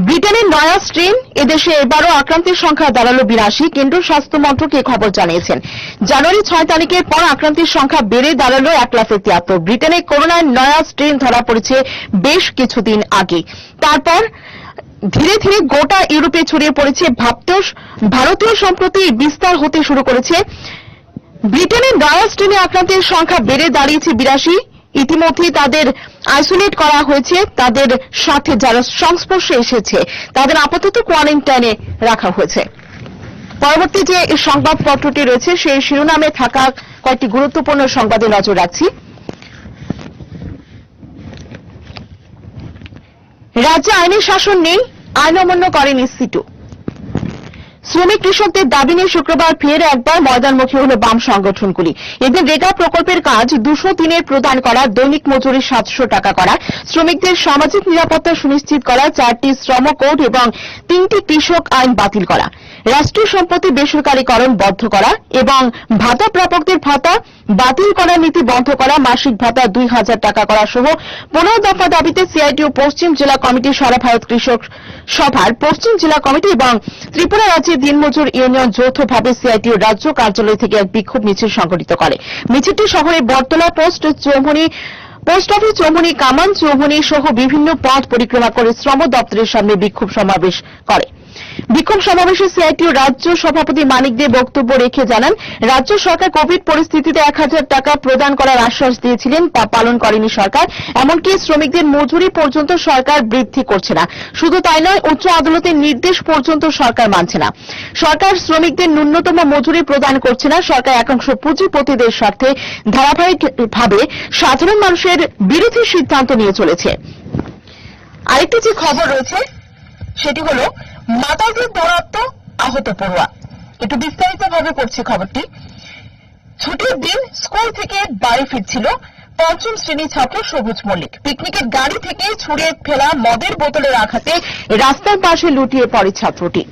ব্রিটেনের নয়া স্ট্রেন, এদেশে এবারও আক্রান্তের সংখ্যা দাঁড়ালো 82। কেন্দ্রীয় স্বাস্থ্য মন্ত্রক এই খবর জানিয়েছেন। জানুয়ারি 6 তারিখের পর আক্রান্তের সংখ্যা বেড়ে দাঁড়ালো 1,73,000। ব্রিটেনে করোনার নয়া স্ট্রেন ধরা পড়েছে বেশ কিছুদিন আগে, তারপর ধীরে ধীরে গোটা ইউরোপে ছড়িয়ে পড়েছে। ভারতীয় সম্প্রতি বিস্তার হতে শুরু করেছে। ব্রিটেনের নয়া স্ট্রেনে আক্রান্তের সংখ্যা বেড়ে দাঁড়িয়েছে 82। ইতিমধ্যে তাদের আইসোলেট করা হয়েছে। তাদের সাথে যারা সংস্পর্শে এসেছে তাদের আপাতত কোয়ারেন্টাইনে রাখা হয়েছে। পরবর্তী যে সংবাদপত্রটি রয়েছে সেই শিরোনামে থাকা কয়েকটি গুরুত্বপূর্ণ সংবাদে নজর রাখছি। রাজ্যে আইনের শাসন নেই, আইন অমান্য করেনি সিটু। শ্রমিক কৃষকদের দাবি নিয়ে শুক্রবার ফের একবার ময়দানমুখী হল বাম সংগঠনগুলি। এদের রেগা প্রকল্পের কাজ 200 দিনের প্রদান করা, দৈনিক মজুরি 700 টাকা করা, শ্রমিকদের সামাজিক নিরাপত্তা সুনিশ্চিত করা, 4টি শ্রম কোড এবং 3টি কৃষক আইন বাতিল করা, রাষ্ট্রীয় সম্পত্তি বেসরকারীকরণ বন্ধ করা এবং ভাতা প্রাপকদের ভাতা বাতিল করার নীতি বন্ধ করা, মাসিক ভাতা 2000 টাকা করা সহ 15 দফা দাবিতে সিআইটিইউ পশ্চিম জেলা কমিটি, সারা ভারত কৃষক সভার পশ্চিম জেলা কমিটি এবং ত্রিপুরা রাজ্যের দিনমজুর ইউনিয়ন যৌথভাবে সিআইটিইউ রাজ্য কার্যালয় থেকে এক বিক্ষোভ মিছিল সংগঠিত করে। মিছিলটি শহরে বটতলা পোস্ট অফিস চৌমুহনী, কামান চৌমুহনী সহ বিভিন্ন পথ পরিক্রমা করে শ্রম দপ্তরের সামনে বিক্ষোভ সমাবেশ করে। বিক্ষোভ সমাবেশে সিআইটিইউ রাজ্য সভাপতি মানিক দে বক্তব্য রেখে জানান, রাজ্য সরকার কোভিড পরিস্থিতিতে 1000 টাকা প্রদান করার আশ্বাস দিয়েছিলেন, তা পালন করেনি সরকার। এমনকি শ্রমিকদের মজুরি পর্যন্ত সরকার বৃদ্ধি করছে না। শুধু তাই নয়, উচ্চ আদালতের নির্দেশ পর্যন্ত সরকার মানছে না। সরকার শ্রমিকদের ন্যূনতম মজুরি প্রদান করছে না। সরকার একাংশ পুঁজিপতিদের স্বার্থে ধারাবাহিকভাবে সাধারণ মানুষের বিরোধী সিদ্ধান্ত নিয়ে চলেছে। আরেকটি যে খবর রয়েছে সেটি হল মাতালদের দৌরাত্ম্য, আহত পড়ুয়া। একটু বিস্তারিতভাবে পড়ছি খবরটি। ছুটির দিন স্কুল থেকে বাড়ি ফিরছিল 5ম শ্রেণীর ছাত্র সবুজ মল্লিক। পিকনিকের গাড়ি থেকে ছুঁড়ে ফেলা মদের বোতলের আঘাতে রাস্তার পাশে লুটিয়ে পড়ে ছাত্রটি।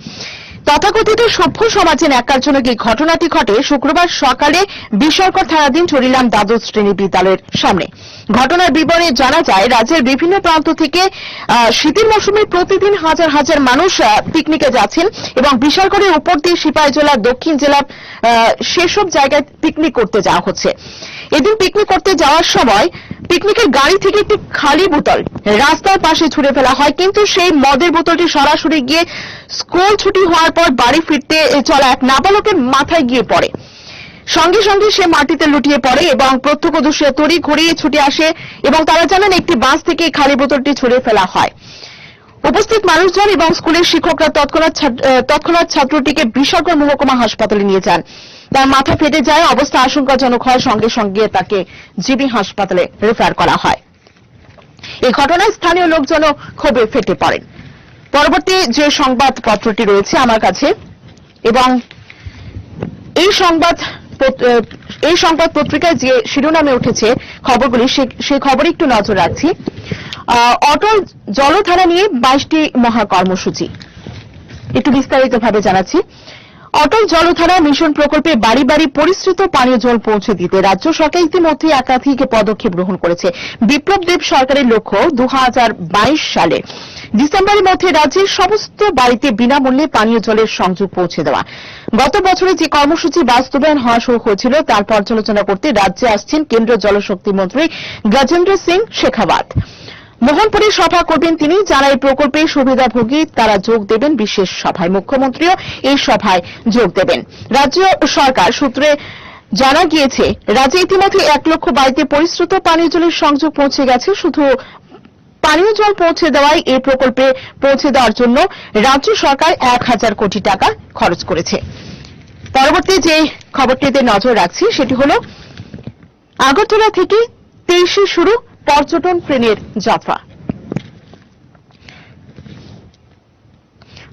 তথাকথিত সভ্য সমাজে ন্যাক্কারজনক এই ঘটনাটি ঘটে শুক্রবার সকালে বিশালগড় থানাধীন চরিলাম দ্বাদশ শ্রেণী বিদ্যালয়ের সামনে। ঘটনার বিবরণে জানা যায়, রাজ্যের বিভিন্ন প্রান্ত থেকে শীতের মৌসুমে প্রতিদিন হাজার হাজার মানুষ পিকনিকে যাচ্ছেন এবং বিশালগড়ের উপর দিয়ে সিপাহীজলা, দক্ষিণ জেলা সেসব জায়গায় পিকনিক করতে যাওয়া হচ্ছে। এদিন পিকনিক করতে যাওয়ার সময় পিকনিকের গাড়ি থেকে একটি খালি বোতল রাস্তার পাশে ছুঁড়ে ফেলা হয়, কিন্তু সেই মদের বোতলটি সরাসরি গিয়ে স্কুল ছুটি হওয়ার পর বাড়ি ফিরতে চলা এক নাবালকের মাথায় গিয়ে পড়ে। সঙ্গে সঙ্গে সে মাটিতে লুটিয়ে পড়ে এবং প্রত্যক্ষদর্শীরা তড়ি ঘড়িয়ে ছুটে আসে এবং তারা জানান একটি বাস থেকে খালি বোতলটি ছুঁড়ে ফেলা হয়। উপস্থিত মানুষজন এবং স্কুলের শিক্ষকরা তৎক্ষণাৎ ছাত্রটিকে বৃষাগড় মহকুমা হাসপাতালে নিয়ে যান। তার মাথা ফেটে যায়, অবস্থা আশঙ্কাজনক হয়, সঙ্গে সঙ্গে তাকে জিবি হাসপাতালে রেফার করা হয়। এই ঘটনায় স্থানীয় লোকজনও ক্ষোভে ফেটে পড়েন। পরবর্তী যে সংবাদপত্রটি রয়েছে আমার কাছে এবং এই সংবাদ পত্রিকায় যে শিরোনামে উঠেছে খবরগুলি, সেই খবরে একটু নজর রাখছি। অটল জলধারা নিয়ে 22টি মহা কর্মসূচি, একটু বিস্তারিতভাবে জানাচ্ছি। অটল জলধারা মিশন প্রকল্পে বাড়ি বাড়ি পরিশ্রুত পানীয় জল পৌঁছে দিতে রাজ্য সরকার ইতিমধ্যে একাধিক পদক্ষেপ গ্রহণ করেছে। বিপ্লব দেব সরকারের লক্ষ্য 2022 সালে ডিসেম্বরের মধ্যে রাজ্যের সমস্ত বাড়িতে বিনামূল্যে পানীয় জলের সংযোগ পৌঁছে দেওয়া। গত বছরে যে কর্মসূচি বাস্তবায়ন হওয়া শুরু হয়েছিল তার পর্যালোচনা করতে রাজ্যে আসছেন কেন্দ্রীয় জলশক্তি মন্ত্রী গজেন্দ্র সিং শেখাওয়াত। মোহনপুরে সভা করবেন তিনি। যারা এই প্রকল্পে সুবিধাভোগী তারা যোগ দেবেন বিশেষ সভায়। মুখ্যমন্ত্রীও এই সভায় যোগ দেবেন। রাজ্য সরকার সূত্রে জানা গিয়েছে, রাজ্যে ইতিমধ্যে 1 লক্ষ বাড়িতে পরিশ্রুত পানীয় জলের সংযোগ পৌঁছে গেছে। শুধু পানীয় জল পৌঁছে দেওয়ায় এই প্রকল্পে পৌঁছে দেওয়ার জন্য রাজ্য সরকার 1000 কোটি টাকা খরচ করেছে। পরবর্তী যে খবরটিতে নজর রাখছি সেটি হল আগরতলা থেকে 23 শুরু পর্যটন ট্রেনের যাত্রা।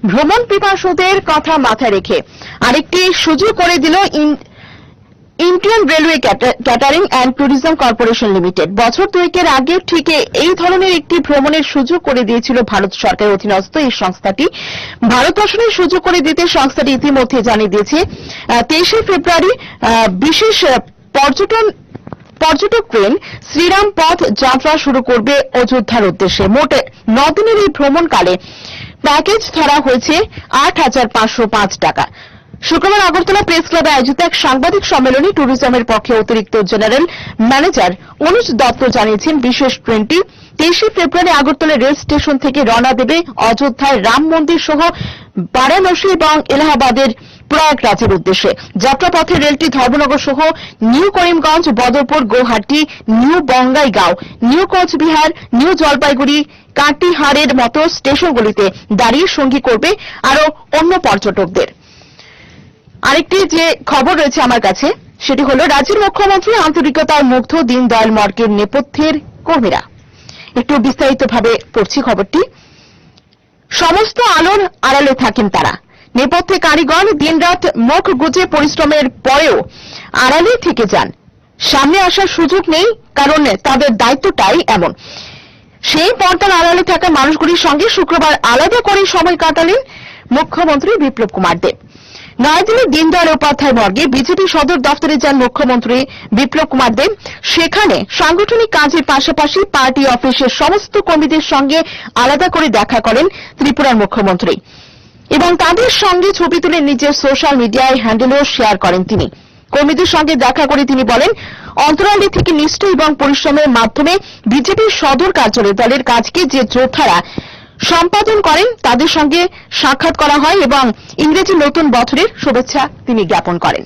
ভ্রমণ পিপাসুদের কথা মাথায় রেখে আরেকটি সুযোগ করে দিল Indian railway catering and tourism corporation limited. বছর 2 আগে ঠিক এই ধরনের একটি ভ্রমণের সুযোগ করে দিয়েছিল ভারত সরকারের অধীনস্থ এই সংস্থাটি। ভারত দর্শনের সুযোগ করে দিতে সংস্থাটি ইতিমধ্যে জানিয়ে দিয়েছে 23 ফেব্রুয়ারি বিশেষ পর্যটক ট্রেন শ্রীরাম পথ যাত্রা শুরু করবে অযোধ্যার উদ্দেশ্যে। মোট 9 দিনের এই ভ্রমণকালে প্যাকেজ ধরা হয়েছে 8,505 টাকা। শুক্রবার আগরতলা প্রেস ক্লাবে আয়োজিত এক সাংবাদিক সম্মেলনে ট্যুরিজমের পক্ষে অতিরিক্ত জেনারেল ম্যানেজার অনুজ দত্ত জানিয়েছেন, বিশেষ ট্রেনটি 23 ফেব্রুয়ারি আগরতলা রেল স্টেশন থেকে রওনা দেবে অযোধ্যায় রাম মন্দির সহ বারাণসী এবং এলাহাবাদের প্রয়াগরাজের উদ্দেশ্যে। যাত্রাপথে রেলটি ধর্মনগর সহ new Karimganj, Badarpur, Guwahati, new Bongaigaon, new Cooch Behar, new Jalpaiguri, কাটিহারের মতো স্টেশনগুলিতে দাঁড়িয়ে সঙ্গী করবে আরো অন্য পর্যটকদের। আরেকটি যে খবর রয়েছে আমার কাছে সেটি হল রাজ্যের মুখ্যমন্ত্রী আন্তরিকতায় মুগ্ধ দীনদয়াল মর্গের নেপথ্যের কর্মীরা। একটু বিস্তারিতভাবে পড়ছি খবরটি। সমস্ত আলোর আড়ালে থাকেন তারা। নেপথ্যে কারিগর দিনরাত মুখ গুজে পরিশ্রমের পরেও আড়ালে থেকে যান। সামনে আসার সুযোগ নেই, কারণ তাদের দায়িত্বটাই এমন। সেই পর্দার আড়ালে থাকা মানুষগুলির সঙ্গে শুক্রবার আলাদা করে সময় কাটালেন মুখ্যমন্ত্রী বিপ্লব কুমার দেব। নয়াদিল্লির দীনদয়াল উপাধ্যায় মর্গে বিজেপি সদর দফতরে যান মুখ্যমন্ত্রী বিপ্লব কুমার দেব। সেখানে সাংগঠনিক কাজের পাশাপাশি পার্টি অফিসের সমস্ত কর্মীদের সঙ্গে আলাদা করে দেখা করেন ত্রিপুরার মুখ্যমন্ত্রী এবং তাদের সঙ্গে ছবি তুলে নিজের সোশ্যাল মিডিয়ায় হ্যান্ডেলও শেয়ার করেন তিনি। কর্মীদের সঙ্গে দেখা করে তিনি বলেন, অন্তরালে থেকে নিষ্ঠা এবং পরিশ্রমের মাধ্যমে বিজেপির সদর কার্যালয়ে দলের কাজকে যে যোদ্ধারা সম্পাদন করেন তাদের সঙ্গে সাক্ষাৎ করা হয় এবং ইংরেজি নতুন বছরের শুভেচ্ছা তিনি জ্ঞাপন করেন।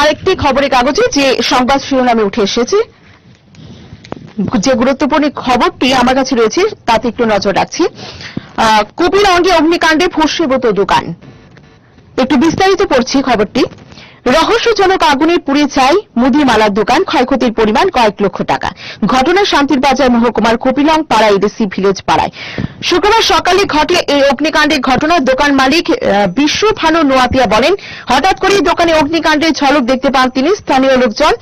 আরেকটি খবরের কাগজে যে সংবাদ শিরোনামে উঠে এসেছে, যে গুরুত্বপূর্ণ খবরটি আমার কাছে রয়েছে তাতে একটু নজর রাখছি। কুপিলঙ্গে অগ্নিকাণ্ডে ভস্মীভূত দোকান। একটু বিস্তারিত পড়ছি খবরটি। রহস্যজনক আগুনে পুড়ে যায় মুদিমালার দোকান, ক্ষয়ক্ষতির পরিমাণ কয়েক লক্ষ টাকা। ঘটনা শান্তির বাজার মহকুমার কপিলং পাড়া এডিসি ভিলেজ পাড়ায় শুক্রবার সকালে ঘটে এই অগ্নিকাণ্ডের ঘটনা। দোকান মালিক বিশ্বভানু নোয়াতিয়া বলেন, হঠাৎ করেই দোকানে অগ্নিকাণ্ডের ঝলক দেখতে পান তিনি, স্থানীয় লোকজন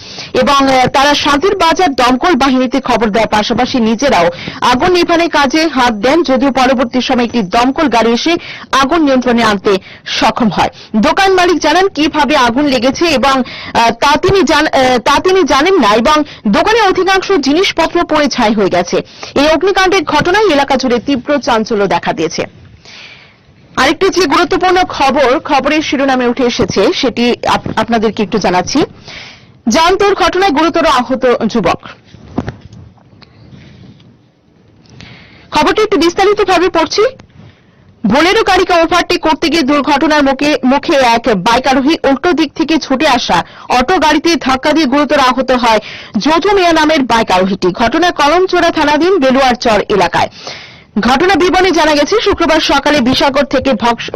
এবং তারা শান্তির বাজার দমকল বাহিনীতে খবর দেওয়ার পাশাপাশি নিজেরাও আগুন নিভানোর কাজে হাত দেন, যদিও পরবর্তী সময় একটি দমকল গাড়ি এসে আগুন নিয়ন্ত্রণে আনতে সক্ষম হয়। দোকান মালিক জানান কিভাবে আগুন লেগেছে এবং তা তিনি জানেন না এবং দোকানে অধিকাংশ জিনিসপত্র পড়ে ছাই হয়ে গেছে। এই অগ্নিকাণ্ডের ঘটনায় এলাকা জুড়ে তীব্র চাঞ্চল্য দেখা দিয়েছে। আরেকটি যে গুরুত্বপূর্ণ খবরের শিরোনামে উঠে এসেছে সেটি আপনাদেরকে একটু জানাচ্ছি। জানতোর ঘটনায় গুরুতর আহত যুবক। খবরটি একটু বিস্তারিতভাবে পড়ছি। বোলেরো গাড়িকে ওভারটেক করতে গিয়ে দুর্ঘটনার মুখে এক বাইক আরোহী উল্টো দিক থেকে ছুটে আসা অটো গাড়িতে ধাক্কা দিয়ে গুরুতর আহত হয় জোজো মিয়া নামের বাইক আরোহীটি। ঘটনা কলমচোরা থানাধীন বেলুয়ারচর এলাকায়। ঘটনা বিবরণে জানা গেছে, শুক্রবার সকালে বিশাগর থেকে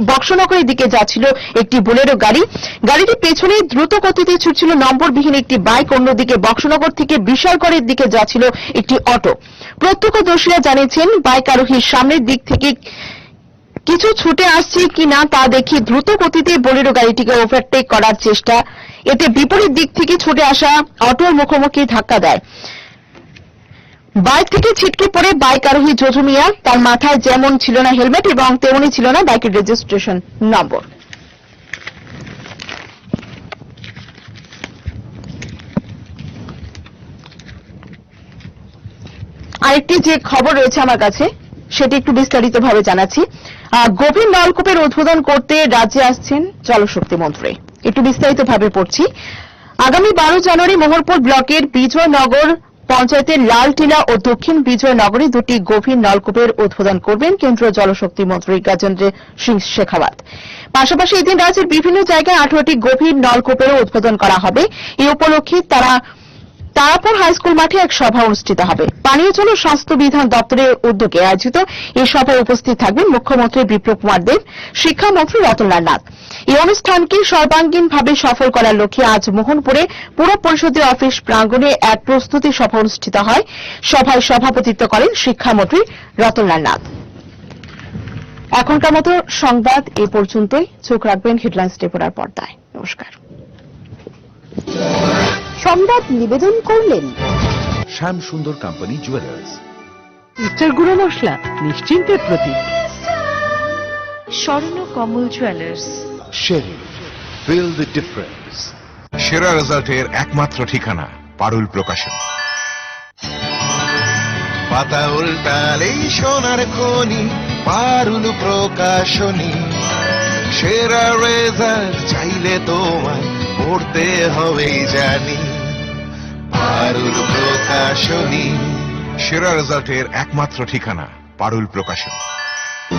বক্সনগরের দিকে যাচ্ছিল একটি বোলেরো গাড়ি। গাড়িটি পেছনে দ্রুত গতিতে ছুটছিল নম্বরবিহীন একটি বাইক, অন্যদিকে বক্সনগর থেকে বিশালগড়ের দিকে যাচ্ছিল একটি অটো। প্রত্যক্ষদর্শীরা জানিয়েছেন, বাইক আরোহীর সামনের দিক থেকে কিছু ছুটে আসছে কিনা তা দেখে দ্রুত গতিতে বোলেরো গাড়িটিকে ওভারটেক করার চেষ্টা, এতে বিপরীত দিক থেকে ছুটে আসা অটোর মুখোমুখি ধাক্কা দেয়। বাইক থেকে ছিটকে পড়ে বাইক আরোহী জোজো মিয়া। তার মাথায় যেমন ছিল না হেলমেট এবং তেমনি ছিল না বাইকের রেজিস্ট্রেশন নম্বর। আরেকটি যে খবর রয়েছে আমার কাছে সেটি একটু বিস্তারিতভাবে জানাচ্ছি। গভীর নলকূপের উদ্বোধন করতে রাজ্যে আসছেন জলশক্তি মন্ত্রী। একটু বিস্তারিতভাবে পড়ছি। আগামী 12 জানুয়ারি মোহরপুর ব্লকের বিজয়নগর পঞ্চায়েতের লালটিলা ও দক্ষিণ বিজয়নগরে দুটি গভীর নলকূপের উদ্বোধন করবেন কেন্দ্রীয় জলশক্তি মন্ত্রী গজেন্দ্র সিং শেখাওয়াত। পাশাপাশি এদিন রাজ্যের বিভিন্ন জায়গায় 18টি গভীর নলকূপেরও উদ্বোধন করা হবে। এই উপলক্ষে তারাপুর হাইস্কুল মাঠে এক সভা অনুষ্ঠিত হবে। পানীয় জল ও স্বাস্থ্য বিধান দপ্তরের উদ্যোগে আয়োজিত এই সভায় উপস্থিত থাকবেন মুখ্যমন্ত্রী বিপ্লব কুমার দেব, শিক্ষামন্ত্রী রতনলাল নাথ। এই অনুষ্ঠানকে সর্বাঙ্গীনভাবে সফল করার লক্ষ্যে আজ মোহনপুরে পুর পরিষদের অফিস প্রাঙ্গণে এক প্রস্তুতি সভা অনুষ্ঠিত হয়। সভায় সভাপতিত্ব করেন শিক্ষামন্ত্রী রতনলাল নাথ। এখনকার মতো সংবাদ এ পর্যন্তই। চোখ রাখবেন হেডলাইন্স ত্রিপুরার পর্দায়। নমস্কার। সংবাদ নিবেদন করলেন শ্যাম সুন্দর কোম্পানি জুয়েলার্স। ইস্টার গুঁড়ো মশলা নিশ্চিন্তের প্রতীক। স্বর্ণ কমল জুয়েলার্স। শেরি, ফিল দ্য ডিফারেন্স। সেরা রেজাল্টের একমাত্র ঠিকানা পারুল প্রকাশন। পাতা উল্টালেই সোনার খনি পারুল প্রকাশনী। সেরা রেজাল্ট চাইলে তোমায় পড়তে হবে জানি পারুল প্রকাশনী। সেরা রেজাল্টের একমাত্র ঠিকানা পারুল প্রকাশন।